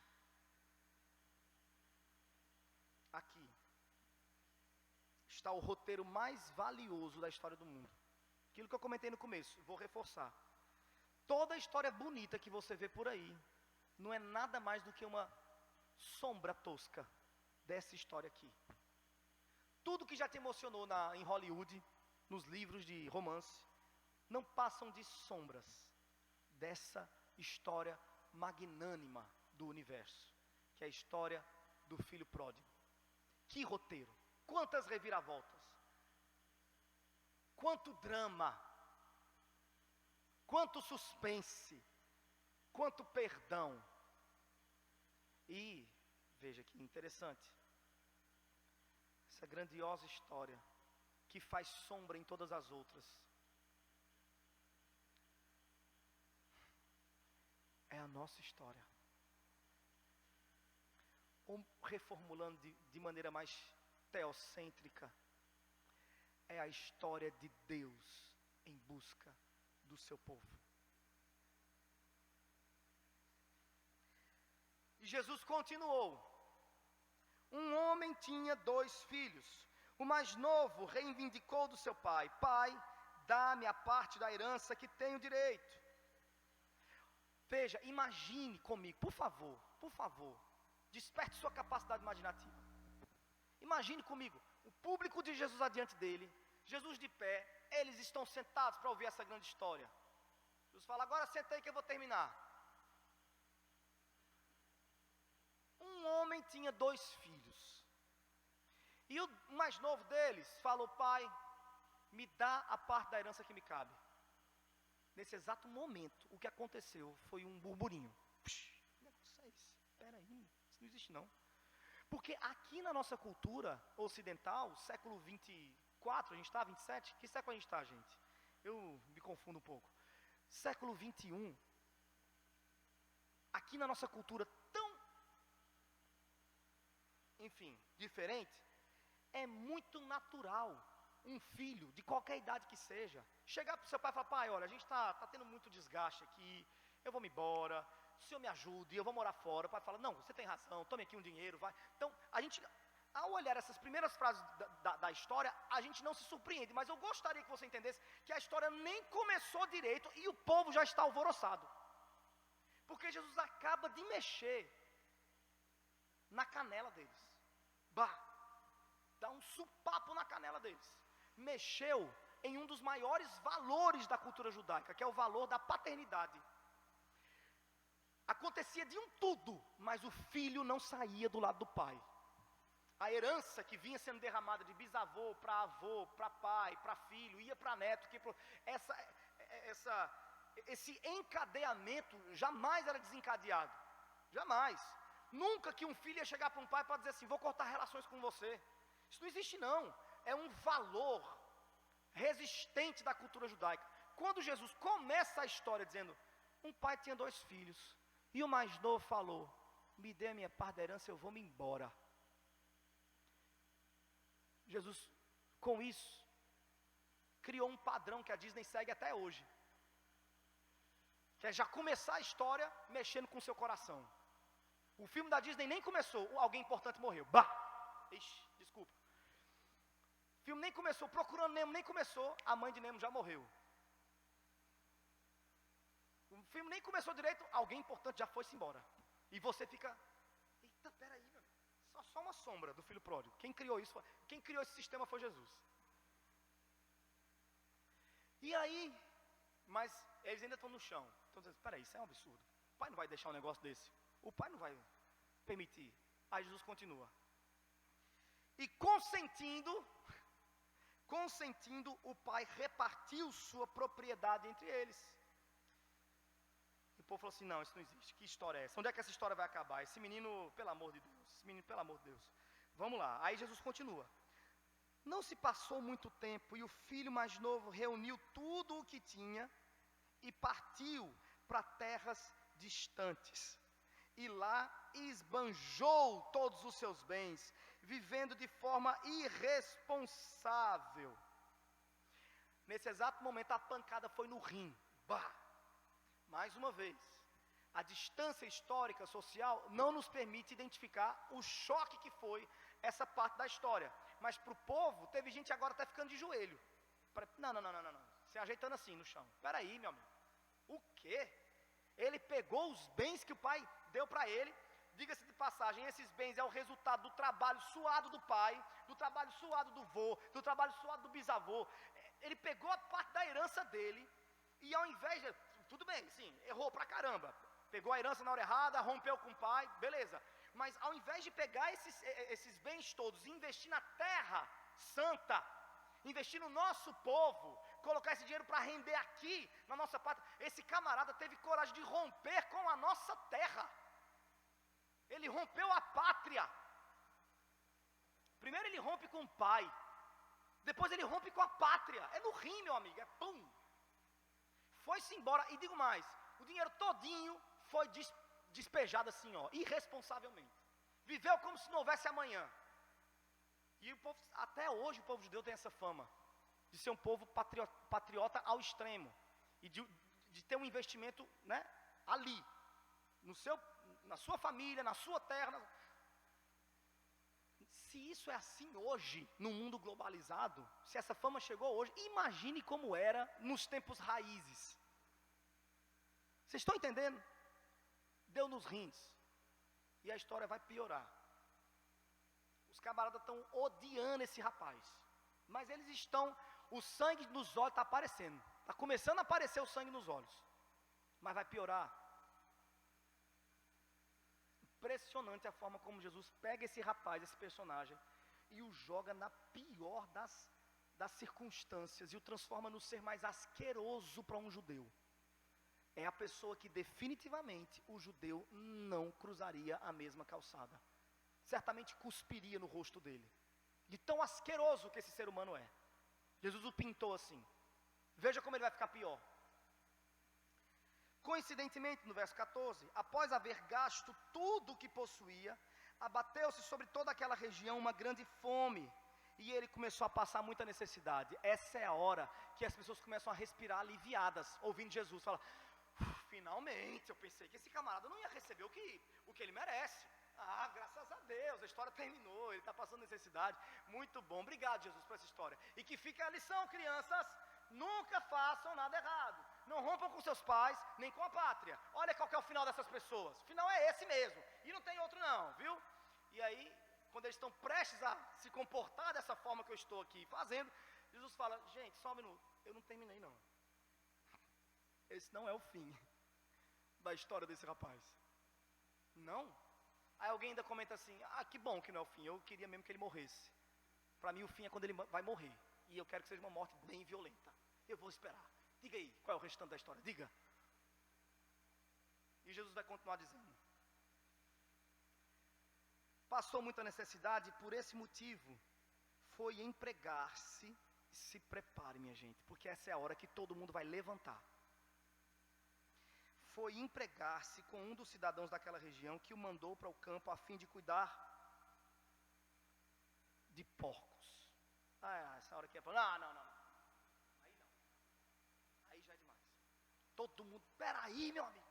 está o roteiro mais valioso da história do mundo. Aquilo que eu comentei no começo, vou reforçar. Toda a história bonita que você vê por aí, não é nada mais do que uma sombra tosca dessa história aqui. Tudo que já te emocionou em Hollywood, nos livros de romance, não passam de sombras dessa história magnânima do universo, que é a história do filho pródigo. Que roteiro, quantas reviravoltas, quanto drama, quanto suspense, quanto perdão. E, veja que interessante, essa grandiosa história, que faz sombra em todas as outras, é a nossa história. Ou reformulando de maneira mais teocêntrica, é a história de Deus em busca do seu povo. E Jesus continuou. Um homem tinha 2 filhos. O mais novo reivindicou do seu pai: pai, dá-me a parte da herança que tenho direito. Veja, imagine comigo, por favor, desperte sua capacidade imaginativa. Imagine comigo, o público de Jesus adiante dele, Jesus de pé, eles estão sentados para ouvir essa grande história. Jesus fala: agora senta aí que eu vou terminar. Um homem tinha 2 filhos. E o mais novo deles falou: pai, me dá a parte da herança que me cabe. Nesse exato momento, o que aconteceu foi um burburinho. Que negócio é esse? Espera aí, isso não existe não. Porque aqui na nossa cultura ocidental, século 24, a gente está, 27? Que século a gente está, gente? Eu me confundo um pouco. Século 21, aqui na nossa cultura tão, enfim, diferente, é muito natural um filho, de qualquer idade que seja, chegar para o seu pai e falar: pai, olha, a gente está tendo muito desgaste aqui, eu vou me embora, o senhor me ajude, eu vou morar fora. O pai fala: não, você tem razão, tome aqui um dinheiro, vai. Então, a gente, ao olhar essas primeiras frases da história, a gente não se surpreende, mas eu gostaria que você entendesse que a história nem começou direito e o povo já está alvoroçado. Porque Jesus acaba de mexer na canela deles. Dá um supapo na canela deles. Mexeu em um dos maiores valores da cultura judaica, que é o valor da paternidade. Acontecia de um tudo, mas o filho não saía do lado do pai. A herança que vinha sendo derramada de bisavô para avô, para pai, para filho, ia para neto. esse encadeamento jamais era desencadeado. Jamais. Nunca que um filho ia chegar para um pai para dizer assim, vou cortar relações com você. Isso não existe não. É um valor resistente da cultura judaica. Quando Jesus começa a história dizendo, um pai tinha 2 filhos, e o mais novo falou, me dê a minha parte da herança, eu vou me embora. Jesus, com isso, criou um padrão que a Disney segue até hoje. Que é já começar a história mexendo com o seu coração. O filme da Disney nem começou, alguém importante morreu. Bah! Ixi, desculpa. O filme nem começou, Procurando Nemo nem começou, a mãe de Nemo já morreu. O filme nem começou direito, alguém importante já foi-se embora. E você fica, eita, peraí, meu amigo. Só uma sombra do filho pródigo. Quem criou isso? Quem criou esse sistema foi Jesus. E aí, mas eles ainda estão no chão. Estão dizendo, peraí, isso é um absurdo. O pai não vai deixar um negócio desse. O pai não vai permitir. Aí Jesus continua. E consentindo, o pai repartiu sua propriedade entre eles. E o povo falou assim, não, isso não existe. Que história é essa? Onde é que essa história vai acabar? Esse menino, pelo amor de Deus. Esse menino, pelo amor de Deus. Vamos lá. Aí Jesus continua. Não se passou muito tempo e o filho mais novo reuniu tudo o que tinha e partiu para terras distantes. E lá esbanjou todos os seus bens, vivendo de forma irresponsável. Nesse exato momento a pancada foi no rim. Bah! Mais uma vez, a distância histórica, social, não nos permite identificar o choque que foi essa parte da história. Mas para o povo, teve gente agora até ficando de joelho. Não. Se ajeitando assim no chão. Espera aí, meu amigo. O quê? Ele pegou os bens que o pai deu para ele. Diga-se de passagem, esses bens é o resultado do trabalho suado do pai, do trabalho suado do vô, do trabalho suado do bisavô. Ele pegou a parte da herança dele e ao invés de... Tudo bem, sim, errou pra caramba. Pegou a herança na hora errada, rompeu com o pai, beleza. Mas ao invés de pegar esses bens todos e investir na terra santa, investir no nosso povo, colocar esse dinheiro para render aqui, na nossa pátria, esse camarada teve coragem de romper com a nossa terra. Ele rompeu a pátria. Primeiro ele rompe com o pai, depois ele rompe com a pátria. É no rim, meu amigo, é pum. Foi-se embora, e digo mais, o dinheiro todinho foi despejado assim, ó, irresponsavelmente. Viveu como se não houvesse amanhã. E o povo, até hoje o povo judeu tem essa fama de ser um povo patriota ao extremo e de ter um investimento, né, ali, na sua família, na sua terra. Se isso é assim hoje, no mundo globalizado, se essa fama chegou hoje, imagine como era nos tempos raízes. Vocês estão entendendo? Deu nos rins. E a história vai piorar. Os camaradas estão odiando esse rapaz. Mas eles estão, o sangue nos olhos está aparecendo. Está começando a aparecer o sangue nos olhos. Mas vai piorar. Impressionante a forma como Jesus pega esse rapaz, esse personagem, e o joga na pior das circunstâncias, e o transforma no ser mais asqueroso para um judeu. É a pessoa que definitivamente o judeu não cruzaria a mesma calçada. Certamente cuspiria no rosto dele. De tão asqueroso que esse ser humano é. Jesus o pintou assim. Veja como ele vai ficar pior. Coincidentemente, no verso 14, após haver gasto tudo o que possuía, abateu-se sobre toda aquela região uma grande fome, e ele começou a passar muita necessidade. Essa é a hora que as pessoas começam a respirar aliviadas, ouvindo Jesus falar, finalmente, eu pensei que esse camarada não ia receber o que ele merece. Ah, graças a Deus, a história terminou, ele está passando necessidade. Muito bom, obrigado Jesus por essa história. E que fique a lição, crianças, nunca façam nada errado. Não rompam com seus pais, nem com a pátria. Olha qual que é o final dessas pessoas. O final é esse mesmo, e não tem outro não, viu? E aí, quando eles estão prestes a se comportar dessa forma que eu estou aqui fazendo, Jesus fala, gente, só um minuto, eu não terminei não. Esse não é o fim da história desse rapaz. Não. Aí alguém ainda comenta assim, que bom que não é o fim, eu queria mesmo que ele morresse. Para mim o fim é quando ele vai morrer. E eu quero que seja uma morte bem violenta. Eu vou esperar. Diga aí, qual é o restante da história? Diga. E Jesus vai continuar dizendo: passou muita necessidade, e por esse motivo foi empregar-se. Se prepare, minha gente, porque essa é a hora que todo mundo vai levantar. Foi empregar-se com um dos cidadãos daquela região, que o mandou para o campo a fim de cuidar de porcos. Essa hora aqui é para... Não. Aí não. Aí já é demais. Todo mundo, peraí, meu amigo.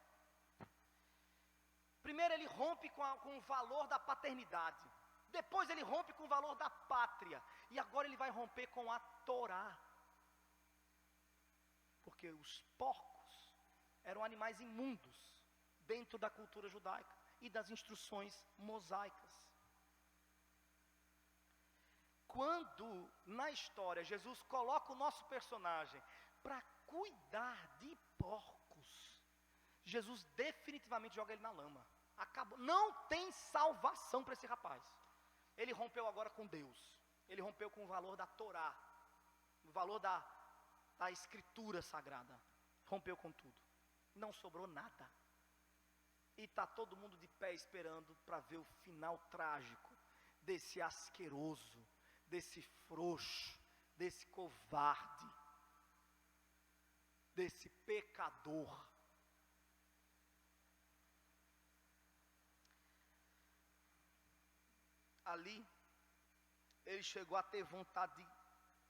Primeiro ele rompe com o valor da paternidade. Depois ele rompe com o valor da pátria. E agora ele vai romper com a Torá. Porque os porcos eram animais imundos dentro da cultura judaica e das instruções mosaicas. Quando na história Jesus coloca o nosso personagem para cuidar de porcos, Jesus definitivamente joga ele na lama. Acabou. Não tem salvação para esse rapaz. Ele rompeu agora com Deus. Ele rompeu com o valor da Torá, o valor da escritura sagrada. Rompeu com tudo. Não sobrou nada. E está todo mundo de pé esperando para ver o final trágico desse asqueroso, desse frouxo, desse covarde, desse pecador. Ali, ele chegou a ter vontade de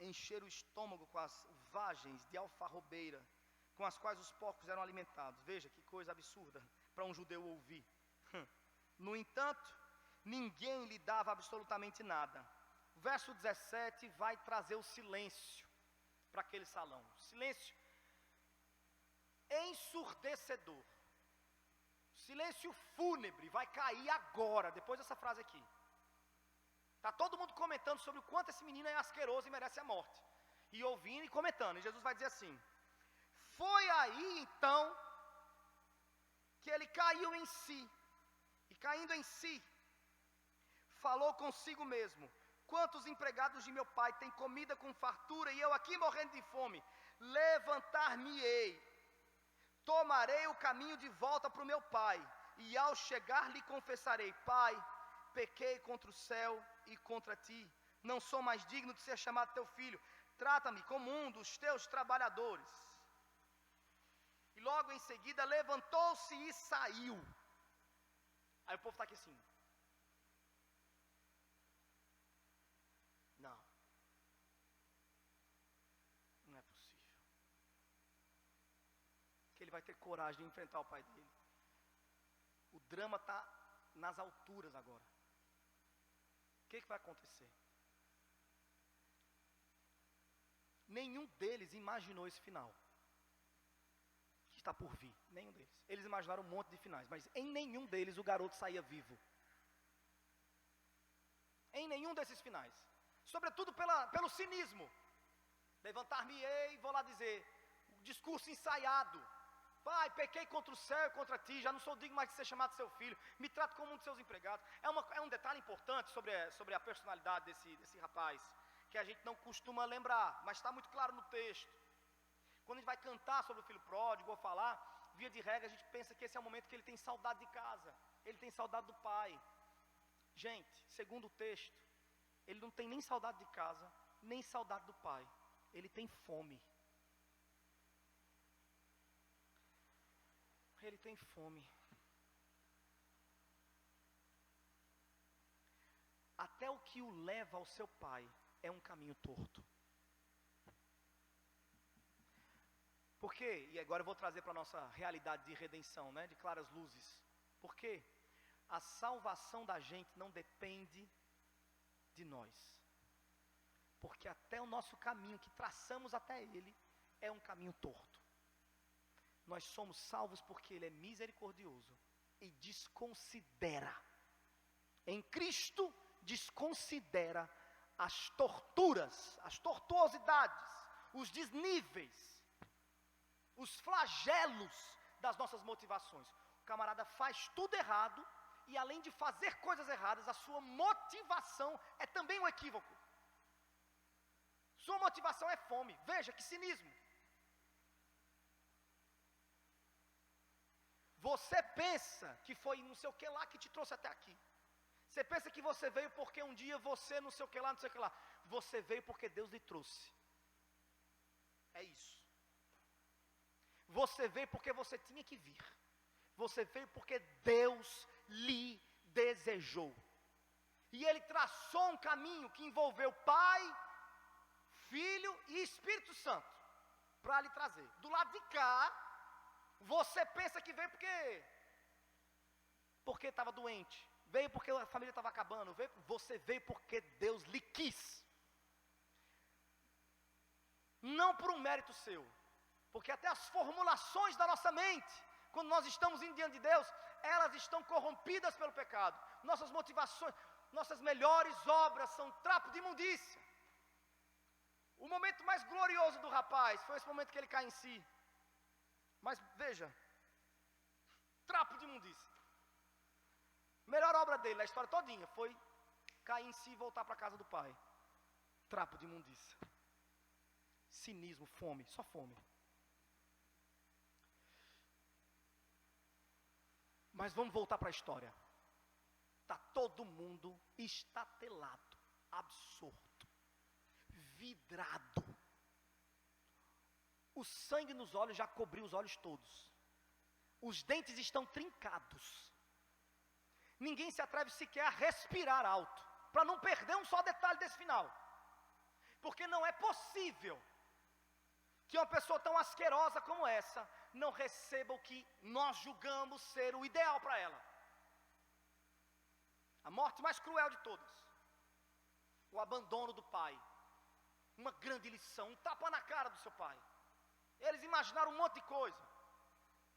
encher o estômago com as vagens de alfarrobeira, com as quais os porcos eram alimentados. Veja que coisa absurda para um judeu ouvir. No entanto, ninguém lhe dava absolutamente nada. O verso 17 vai trazer o silêncio para aquele salão. Silêncio ensurdecedor. Silêncio fúnebre vai cair agora, depois dessa frase aqui. Está todo mundo comentando sobre o quanto esse menino é asqueroso e merece a morte. E ouvindo e comentando. E Jesus vai dizer assim: foi aí então que ele caiu em si. E caindo em si, falou consigo mesmo: quantos empregados de meu pai têm comida com fartura e eu aqui morrendo de fome? Levantar-me-ei, tomarei o caminho de volta para o meu pai, e ao chegar lhe confessarei: Pai, pequei contra o céu e contra ti, não sou mais digno de ser chamado teu filho, trata-me como um dos teus trabalhadores. E logo em seguida levantou-se e saiu. Aí o povo está aqui assim: não é possível que ele vai ter coragem de enfrentar o pai dele. O drama está nas alturas agora. O que vai acontecer? Nenhum deles imaginou esse final que está por vir. Nenhum deles. Eles imaginaram um monte de finais, mas em nenhum deles o garoto saía vivo. Em nenhum desses finais. Sobretudo pelo cinismo. Levantar-me-ei, vou lá dizer, o discurso ensaiado: Pai, pequei contra o céu e contra ti, já não sou digno mais de ser chamado seu filho, me trato como um de seus empregados. É um detalhe importante sobre a personalidade desse rapaz, que a gente não costuma lembrar, mas está muito claro no texto. Quando a gente vai cantar sobre o filho pródigo, ou falar, via de regra, a gente pensa que esse é o momento que ele tem saudade de casa, ele tem saudade do pai. Gente, segundo o texto, ele não tem nem saudade de casa, nem saudade do pai, ele tem fome. Ele tem fome. Até o que o leva ao seu pai é um caminho torto. Por quê? E agora eu vou trazer para a nossa realidade de redenção, né? De claras luzes. Por quê? A salvação da gente não depende de nós. Porque até o nosso caminho que traçamos até ele é um caminho torto. Nós somos salvos porque ele é misericordioso e desconsidera. Em Cristo, desconsidera as torturas, as tortuosidades, os desníveis, os flagelos das nossas motivações. O camarada faz tudo errado e além de fazer coisas erradas, a sua motivação é também um equívoco. Sua motivação é fome. Veja que cinismo. Você pensa que foi não sei o que lá que te trouxe até aqui. Você pensa que você veio porque um dia você não sei o que lá, não sei o que lá. Você veio porque Deus lhe trouxe. É isso. Você veio porque você tinha que vir. Você veio porque Deus lhe desejou. E Ele traçou um caminho que envolveu Pai, Filho e Espírito Santo para lhe trazer. Do lado de cá, você pensa que veio porque estava doente. Veio porque a família estava acabando. Você veio porque Deus lhe quis. Não por um mérito seu. Porque até as formulações da nossa mente, quando nós estamos indo diante de Deus, elas estão corrompidas pelo pecado. Nossas motivações, nossas melhores obras são trapo de imundícia. O momento mais glorioso do rapaz foi esse momento que ele cai em si. Mas veja, trapo de imundícia. Melhor obra dele, a história todinha, foi cair em si e voltar para a casa do pai. Trapo de imundícia. Cinismo, fome, só fome. Mas vamos voltar para a história. Está todo mundo estatelado, absorto, vidrado. O sangue nos olhos já cobriu os olhos todos. Os dentes estão trincados. Ninguém se atreve sequer a respirar alto, para não perder um só detalhe desse final. Porque não é possível que uma pessoa tão asquerosa como essa não receba o que nós julgamos ser o ideal para ela. A morte mais cruel de todas. O abandono do pai. Uma grande lição, um tapa na cara do seu pai. Eles imaginaram um monte de coisa.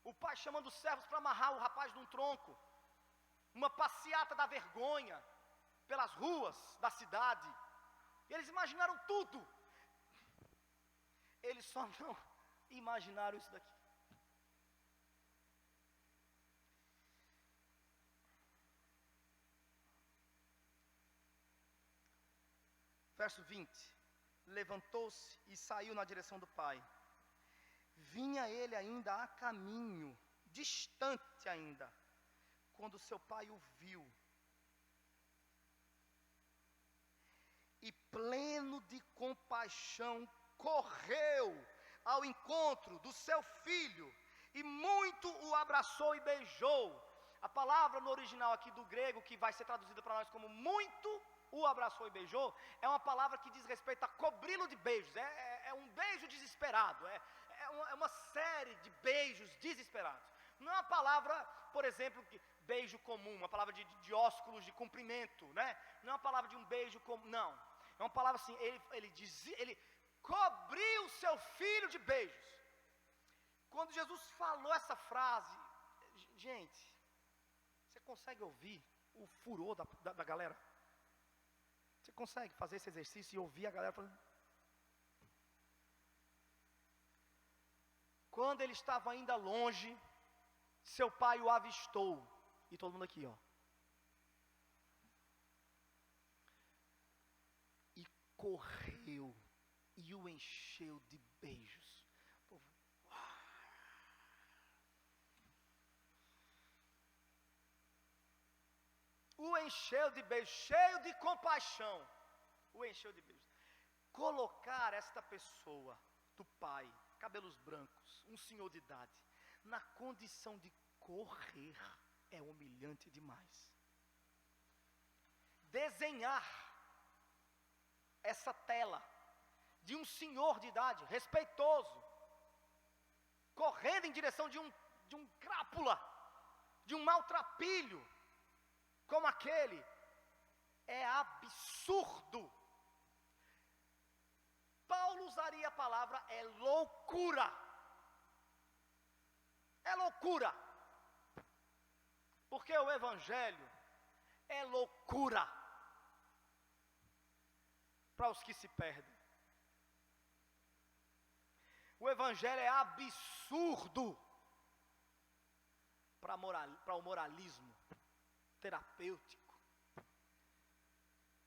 O pai chamando os servos para amarrar o rapaz num tronco. Uma passeata da vergonha pelas ruas da cidade. Eles imaginaram tudo. Eles só não imaginaram isso daqui. Verso 20. Levantou-se e saiu na direção do pai. Vinha ele ainda a caminho, distante ainda, quando seu pai o viu. E pleno de compaixão, correu ao encontro do seu filho, e muito o abraçou e beijou. A palavra no original aqui do grego, que vai ser traduzida para nós como muito o abraçou e beijou, é uma palavra que diz respeito a cobri-lo de beijos. É um beijo desesperado, é uma série de beijos desesperados. Não é uma palavra, por exemplo, beijo comum, uma palavra de ósculos de cumprimento, né? Não é uma palavra de um beijo comum, não. É uma palavra assim, ele cobriu seu filho de beijos. Quando Jesus falou essa frase, gente, você consegue ouvir o furor da galera? Você consegue fazer esse exercício e ouvir a galera falando? Quando ele estava ainda longe, seu pai o avistou. E todo mundo aqui, ó. E correu e o encheu de beijos. O encheu de beijos, cheio de compaixão. O encheu de beijos. Colocar esta pessoa, do pai, cabelos brancos, um senhor de idade, na condição de correr, é humilhante demais. Desenhar essa tela de um senhor de idade, respeitoso, correndo em direção de um crápula, de um maltrapilho, como aquele, é absurdo. Paulo usaria a palavra é loucura. É loucura. Porque o evangelho é loucura para os que se perdem. O evangelho é absurdo para o moralismo terapêutico.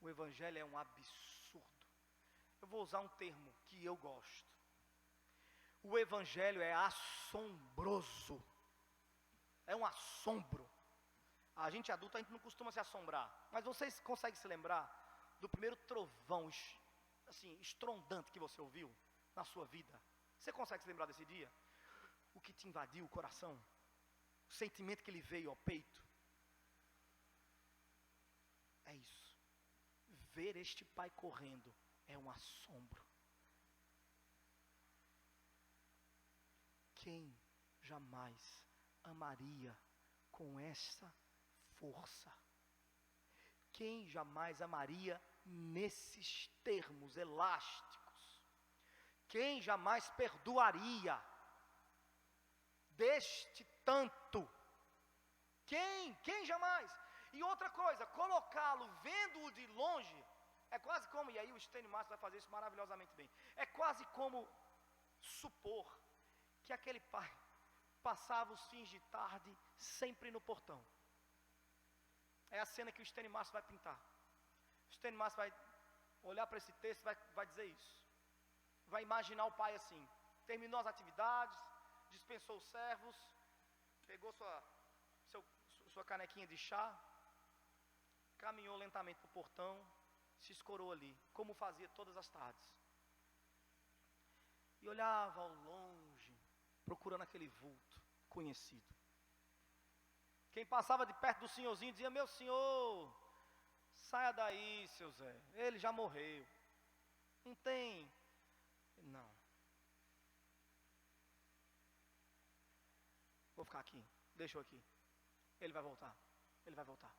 O evangelho é um absurdo. Eu vou usar um termo que eu gosto. O evangelho é assombroso. É um assombro. A gente adulto, a gente não costuma se assombrar. Mas vocês conseguem se lembrar do primeiro trovão, assim, estrondante que você ouviu na sua vida? Você consegue se lembrar desse dia? O que te invadiu o coração? O sentimento que lhe veio ao peito? É isso. Ver este pai correndo é um assombro. Quem jamais amaria com essa força? Quem jamais amaria nesses termos elásticos? Quem jamais perdoaria deste tanto? Quem jamais? E outra coisa, colocá-lo vendo-o de longe, é quase como, e aí o Stênio Márcio vai fazer isso maravilhosamente bem, é quase como supor que aquele pai passava os fins de tarde sempre no portão. É a cena que o Stênio Márcio vai pintar. O Stênio Márcio vai olhar para esse texto e vai dizer isso. Vai imaginar o pai assim, terminou as atividades, dispensou os servos, pegou sua canequinha de chá, caminhou lentamente para o portão, se escorou ali, como fazia todas as tardes. E olhava ao longe, procurando aquele vulto conhecido. Quem passava de perto do senhorzinho dizia: meu senhor, saia daí, seu Zé, ele já morreu. Não tem. Não. Vou ficar aqui, deixa eu aqui. Ele vai voltar, ele vai voltar.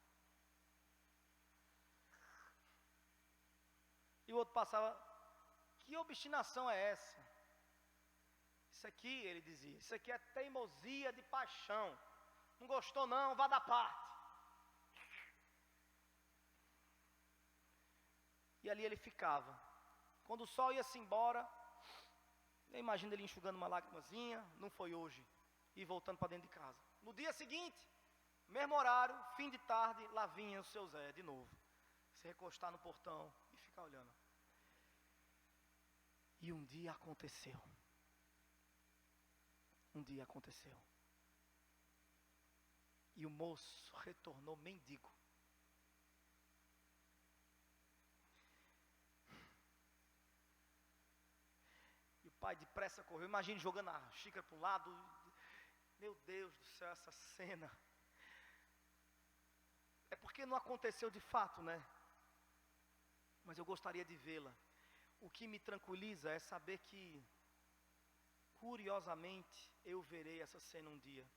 E o outro passava: que obstinação é essa? Isso aqui, ele dizia, isso aqui é teimosia de paixão. Não gostou não, vá da parte. E ali ele ficava. Quando o sol ia-se embora, eu imagino ele enxugando uma lágrimazinha, não foi hoje, e voltando para dentro de casa. No dia seguinte, mesmo horário, fim de tarde, lá vinha o seu Zé de novo, se recostar no portão e ficar olhando. E um dia aconteceu. Um dia aconteceu. E o moço retornou mendigo. E o pai depressa correu. Imagine jogando a xícara para um lado. Meu Deus do céu, essa cena. É porque não aconteceu de fato, né? Mas eu gostaria de vê-la. O que me tranquiliza é saber que, curiosamente, eu verei essa cena um dia.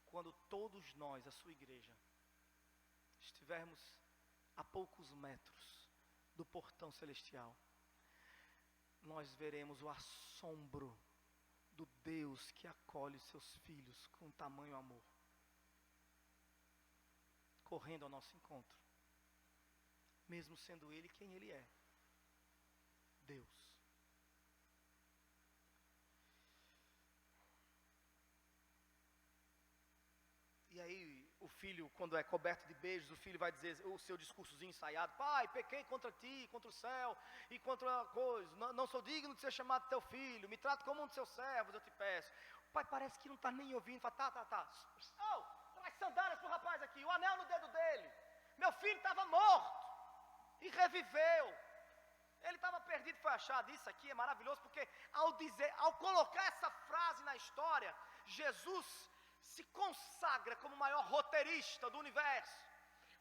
Quando todos nós, a sua igreja, estivermos a poucos metros do portão celestial, nós veremos o assombro do Deus que acolhe os seus filhos com tamanho amor, correndo ao nosso encontro, mesmo sendo Ele quem Ele é, Deus. E aí o filho, quando é coberto de beijos, o filho vai dizer o seu discursozinho ensaiado: pai, pequei contra ti, contra o céu e contra a coisa, não sou digno de ser chamado teu filho, me trato como um dos seus servos, eu te peço. O pai parece que não está nem ouvindo, fala: tá. Oh, traz sandálias para o rapaz aqui, o anel no dedo dele. Meu filho estava morto e reviveu. Ele estava perdido e foi achado. Isso aqui é maravilhoso, porque ao colocar essa frase na história, Jesus se consagra como o maior roteirista do universo,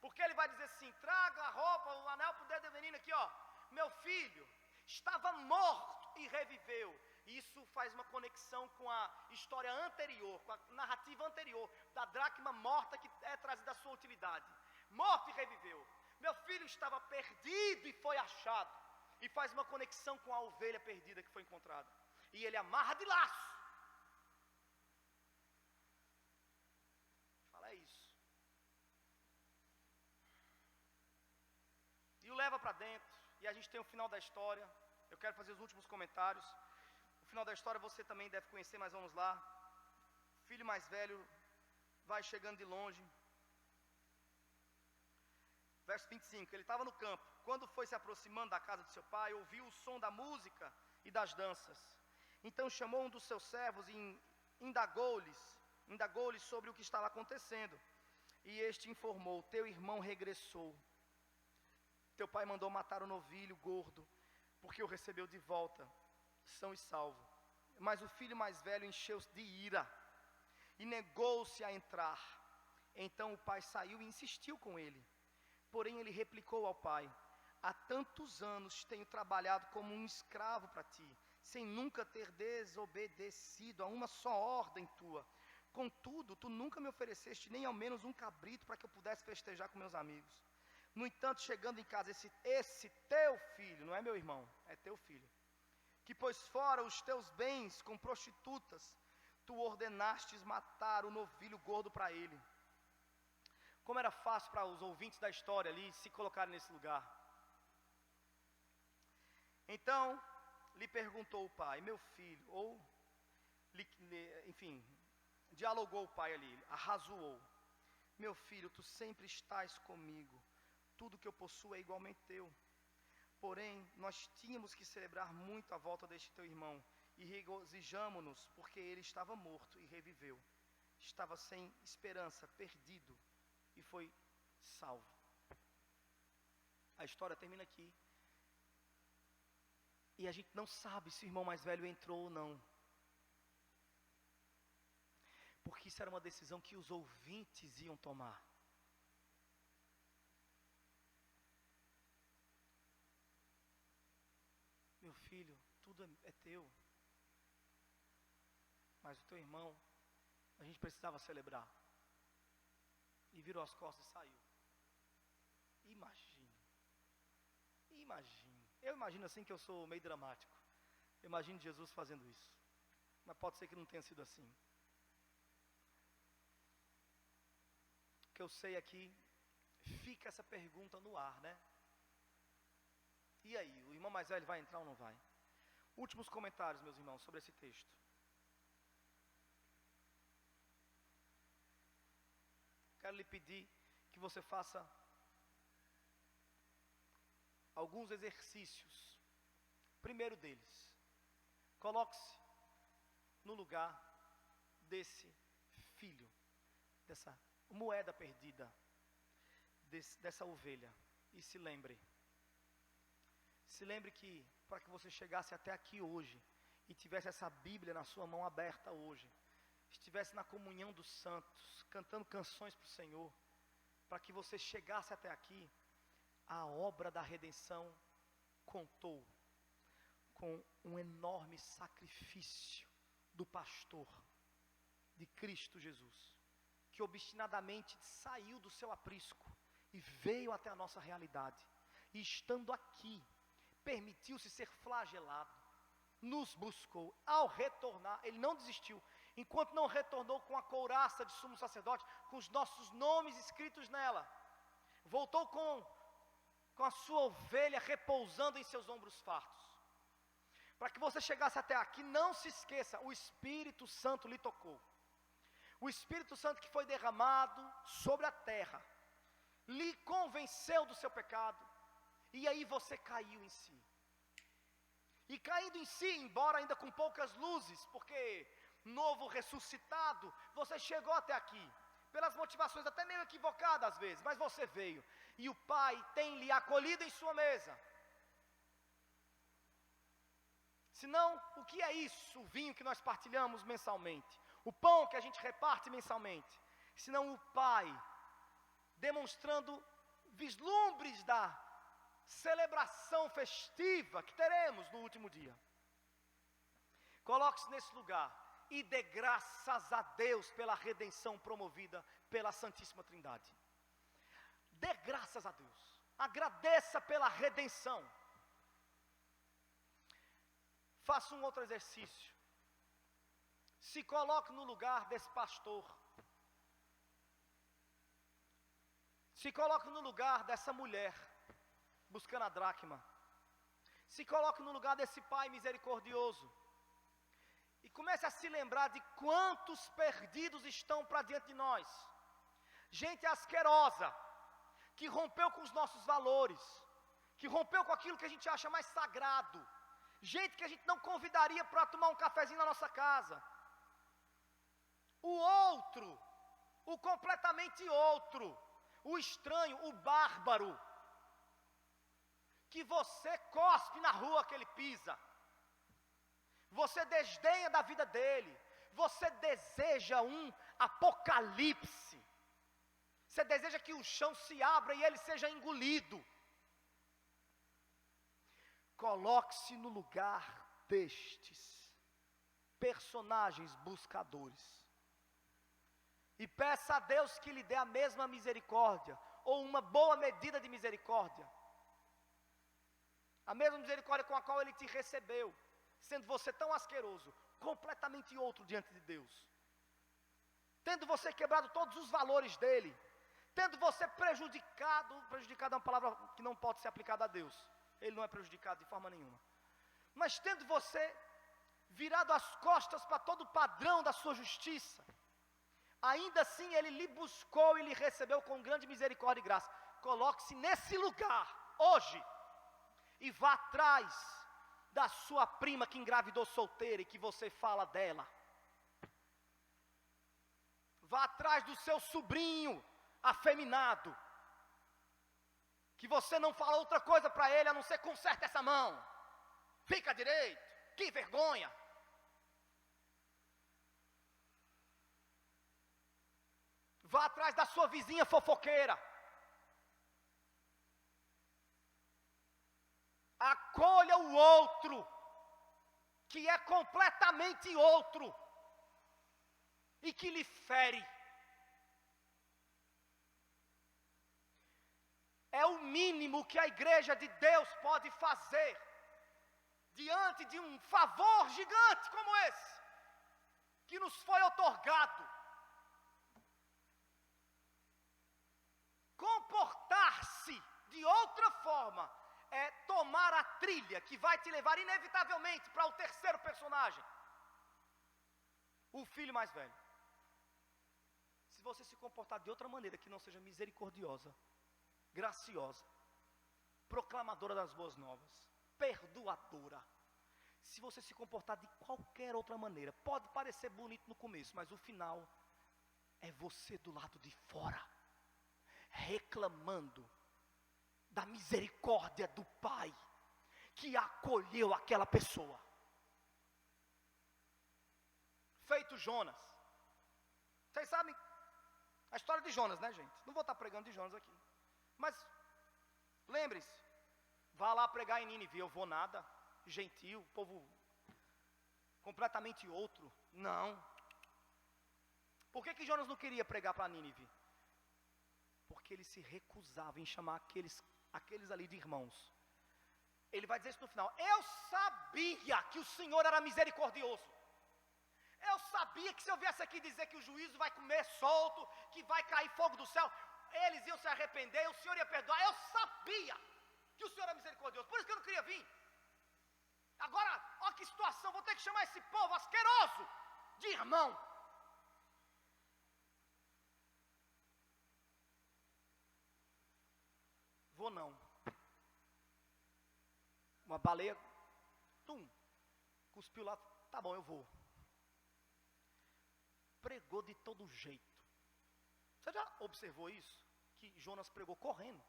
porque ele vai dizer assim: traga a roupa, o anel para o dedo do menino aqui, ó. Meu filho estava morto e reviveu. Isso faz uma conexão com a história anterior, com a narrativa anterior da dracma morta, que é trazida à sua utilidade. Morto e reviveu. Meu filho estava perdido e foi achado. E faz uma conexão com a ovelha perdida que foi encontrada. E ele amarra de laço. Fala isso. E o leva para dentro. E a gente tem o final da história. Eu quero fazer os últimos comentários. O final da história você também deve conhecer, mas vamos lá. O filho mais velho vai chegando de longe. Verso 25, ele estava no campo. Quando foi se aproximando da casa de seu pai, ouviu o som da música e das danças. Então chamou um dos seus servos e indagou-lhe sobre o que estava acontecendo. E este informou: teu irmão regressou. Teu pai mandou matar o novilho gordo, porque o recebeu de volta, são e salvo. Mas o filho mais velho encheu-se de ira e negou-se a entrar. Então o pai saiu e insistiu com ele. Porém ele replicou ao pai: há tantos anos tenho trabalhado como um escravo para ti, sem nunca ter desobedecido a uma só ordem tua. Contudo, tu nunca me ofereceste nem ao menos um cabrito para que eu pudesse festejar com meus amigos. No entanto, chegando em casa, esse teu filho, não é meu irmão, é teu filho, que pôs fora os teus bens com prostitutas, tu ordenastes matar o novilho gordo para ele. Como era fácil para os ouvintes da história ali se colocarem nesse lugar. Então, lhe perguntou o pai: meu filho, ou, enfim, dialogou o pai ali, arrazoou: meu filho, tu sempre estás comigo, tudo que eu possuo é igualmente teu. Porém, nós tínhamos que celebrar muito a volta deste teu irmão, e regozijamo-nos, porque ele estava morto e reviveu, estava sem esperança, perdido, e foi salvo. A história termina aqui, e a gente não sabe se o irmão mais velho entrou ou não, porque isso era uma decisão que os ouvintes iam tomar. Meu filho, tudo é teu, mas o teu irmão, a gente precisava celebrar. E virou as costas e saiu. Imagine. Eu imagino assim, que eu sou meio dramático. Eu imagino Jesus fazendo isso. Mas pode ser que não tenha sido assim. O que eu sei aqui, fica essa pergunta no ar, né? E aí, o irmão mais velho vai entrar ou não vai? Últimos comentários, meus irmãos, sobre esse texto. Quero lhe pedir que você faça alguns exercícios. Primeiro deles, coloque-se no lugar desse filho, dessa moeda perdida, dessa ovelha, e se lembre que para que você chegasse até aqui hoje e tivesse essa Bíblia na sua mão aberta hoje, estivesse na comunhão dos santos, cantando canções para o Senhor, para que você chegasse até aqui, a obra da redenção contou com um enorme sacrifício do pastor, de Cristo Jesus, que obstinadamente saiu do seu aprisco e veio até a nossa realidade, e estando aqui, permitiu-se ser flagelado, nos buscou. Ao retornar, ele não desistiu, enquanto não retornou com a couraça de sumo sacerdote, com os nossos nomes escritos nela, voltou com a sua ovelha repousando em seus ombros fartos. Para que você chegasse até aqui, não se esqueça, o Espírito Santo lhe tocou. O Espírito Santo que foi derramado sobre a terra, lhe convenceu do seu pecado, e aí você caiu em si. E caindo em si, embora ainda com poucas luzes, porque novo ressuscitado, você chegou até aqui, pelas motivações até meio equivocadas às vezes, mas você veio, e o Pai tem lhe acolhido em sua mesa. Senão, o que é isso? O vinho que nós partilhamos mensalmente, o pão que a gente reparte mensalmente, senão o Pai demonstrando vislumbres da celebração festiva que teremos no último dia. Coloque-se nesse lugar e dê graças a Deus pela redenção promovida pela Santíssima Trindade. Dê graças a Deus, agradeça pela redenção. Faça um outro exercício. Se coloque no lugar desse pastor. Se coloque no lugar dessa mulher buscando a dracma. Se coloque no lugar desse pai misericordioso. E comece a se lembrar de quantos perdidos estão para diante de nós. Gente asquerosa, que rompeu com os nossos valores, que rompeu com aquilo que a gente acha mais sagrado. Gente que a gente não convidaria para tomar um cafezinho na nossa casa. o outro, o completamente outro, o estranho, o bárbaro, que você cospe na rua que ele pisa, você desdenha da vida dele, você deseja um apocalipse, você deseja que o chão se abra e ele seja engolido. Coloque-se no lugar destes personagens buscadores e peça a Deus que lhe dê a mesma misericórdia, ou uma boa medida de misericórdia, a mesma misericórdia com a qual ele te recebeu, sendo você tão asqueroso, completamente outro diante de Deus, tendo você quebrado todos os valores dele, tendo você prejudicado é uma palavra que não pode ser aplicada a Deus, ele não é prejudicado de forma nenhuma, mas tendo você virado as costas para todo o padrão da sua justiça, ainda assim ele lhe buscou e lhe recebeu com grande misericórdia e graça. Coloque-se nesse lugar, hoje, e vá atrás da sua prima que engravidou solteira e que você fala dela. Vá atrás do seu sobrinho afeminado, que você não fala outra coisa para ele a não ser conserta essa mão, fica direito, que vergonha. Vá atrás da sua vizinha fofoqueira, acolha o outro, que é completamente outro, e que lhe fere. É o mínimo que a igreja de Deus pode fazer, diante de um favor gigante como esse, que nos foi outorgado. Comportar-se de outra forma é tomar a trilha que vai te levar inevitavelmente para o terceiro personagem, o filho mais velho. Se você se comportar de outra maneira que não seja misericordiosa, graciosa, proclamadora das boas novas, perdoadora, se você se comportar de qualquer outra maneira, pode parecer bonito no começo, mas o final é você do lado de fora, reclamando da misericórdia do Pai, que acolheu aquela pessoa. Feito Jonas. Vocês sabem a história de Jonas, né, gente? Não vou estar pregando de Jonas aqui, mas lembre-se, vá lá pregar em Nínive. Eu vou nada, gentil, povo completamente outro. Não. Por que Jonas não queria pregar para Nínive? Porque ele se recusava em chamar aqueles ali de irmãos. Ele vai dizer isso no final: eu sabia que o Senhor era misericordioso, eu sabia que se eu viesse aqui dizer que o juízo vai comer solto, que vai cair fogo do céu, eles iam se arrepender, o Senhor ia perdoar. Eu sabia que o Senhor era misericordioso, por isso que eu não queria vir. Agora, olha que situação, vou ter que chamar esse povo asqueroso de irmão. Vou não. Uma baleia, cuspiu lá, tá bom, eu vou. Pregou de todo jeito. Você já observou isso? Que Jonas pregou correndo.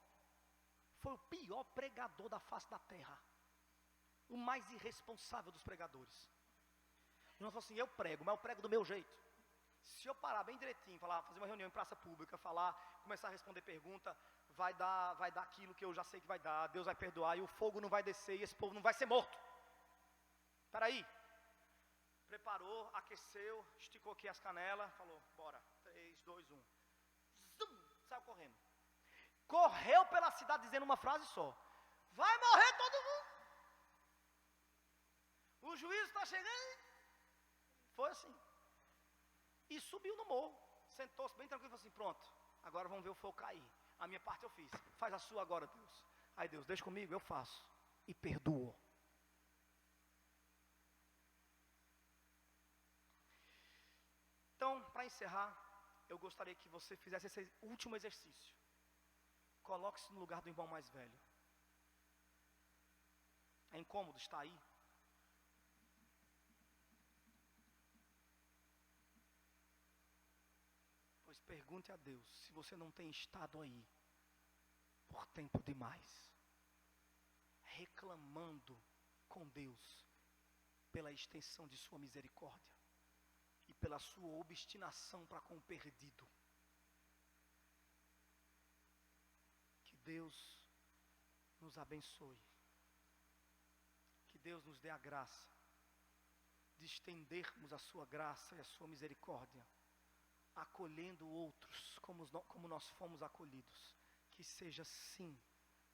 Foi o pior pregador da face da terra, o mais irresponsável dos pregadores. Jonas falou assim: eu prego, mas eu prego do meu jeito. Se eu parar bem direitinho, fazer uma reunião em praça pública, começar a responder pergunta, vai dar aquilo que eu já sei que vai dar, Deus vai perdoar, e o fogo não vai descer, e esse povo não vai ser morto. Espera aí. Preparou, aqueceu, esticou aqui as canelas, falou: bora, 3, 2, 1. Zum, saiu correndo. Correu pela cidade dizendo uma frase só: vai morrer todo mundo. O juízo está chegando. Foi assim. E subiu no morro, sentou-se bem tranquilo e falou assim: pronto, agora vamos ver o fogo cair. A minha parte eu fiz, faz a sua agora, Deus. Aí Deus, deixa comigo, eu faço. E perdoou. Então, para encerrar, eu gostaria que você fizesse esse último exercício. Coloque-se no lugar do irmão mais velho. É incômodo estar aí? Pois pergunte a Deus se você não tem estado aí por tempo demais, reclamando com Deus pela extensão de sua misericórdia e pela sua obstinação para com o perdido. Que Deus nos abençoe. Que Deus nos dê a graça de estendermos a sua graça e a sua misericórdia, acolhendo outros como nós fomos acolhidos. Que seja sim,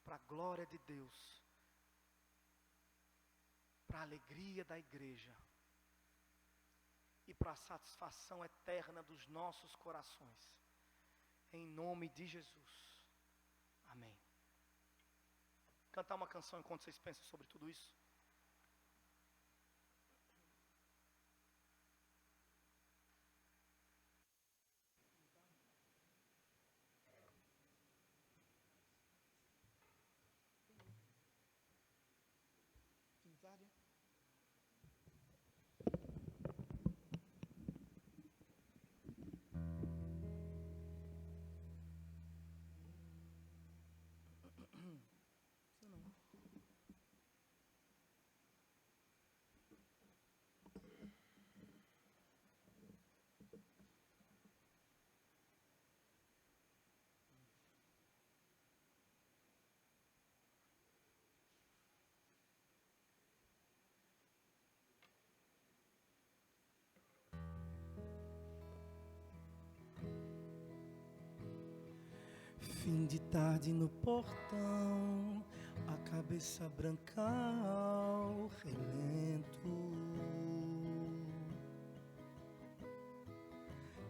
para a glória de Deus, para a alegria da igreja e para a satisfação eterna dos nossos corações. Em nome de Jesus. Amém. Cantar uma canção enquanto vocês pensam sobre tudo isso. Fim de tarde no portão, a cabeça branca ao relento.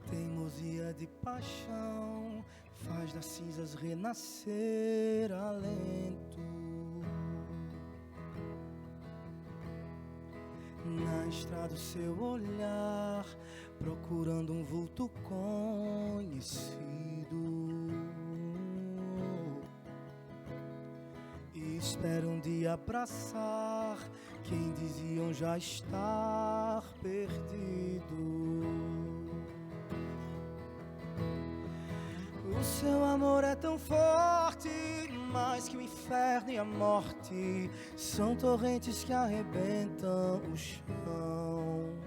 Teimosia de paixão faz das cinzas renascer alento. Na estrada o seu olhar, procurando um vulto conhecido. Espera um dia abraçar quem diziam já estar perdido. O seu amor é tão forte, mais que o inferno e a morte. São torrentes que arrebentam o chão.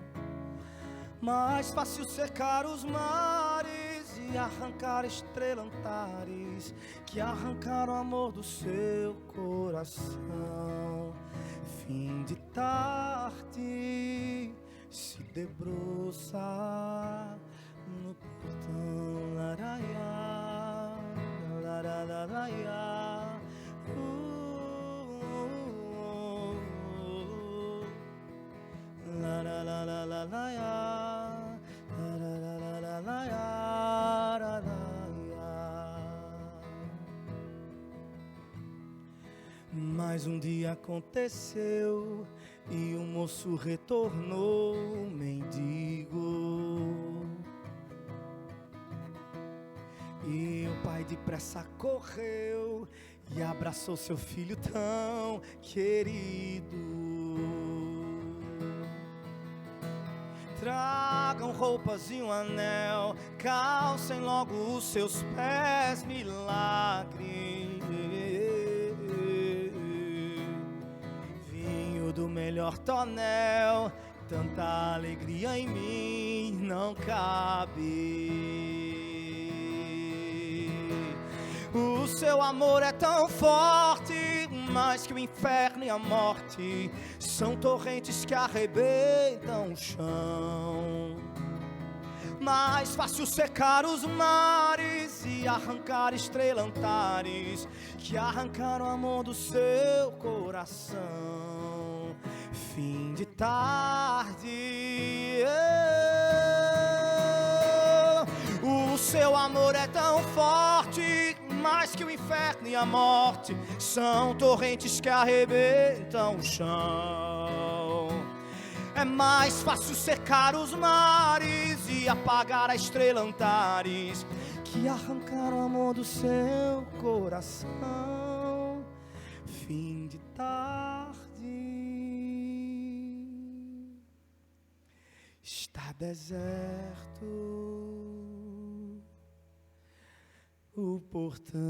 Mais fácil secar os mares e arrancar estrelantares que arrancar o amor do seu coração. Fim de tarde se debruça no portão. Laraiá, larararaiá, larararaiá. Mas um dia aconteceu e o moço retornou mendigo. E o pai depressa correu e abraçou seu filho tão querido. Tragam roupas e um anel, calcem logo os seus pés, milagre. Vinho do melhor tonel, tanta alegria em mim não cabe. O seu amor é tão forte, mais que o inferno e a morte. São torrentes que arrebentam o chão. Mais fácil secar os mares e arrancar estrelantares que arrancar o amor do seu coração. Fim de tarde, o seu amor é tão forte, mais que o inferno e a morte. São torrentes que arrebentam o chão. É mais fácil secar os mares e apagar a estrelantares que arrancar o amor do seu coração. Fim de tarde, está deserto. o portão.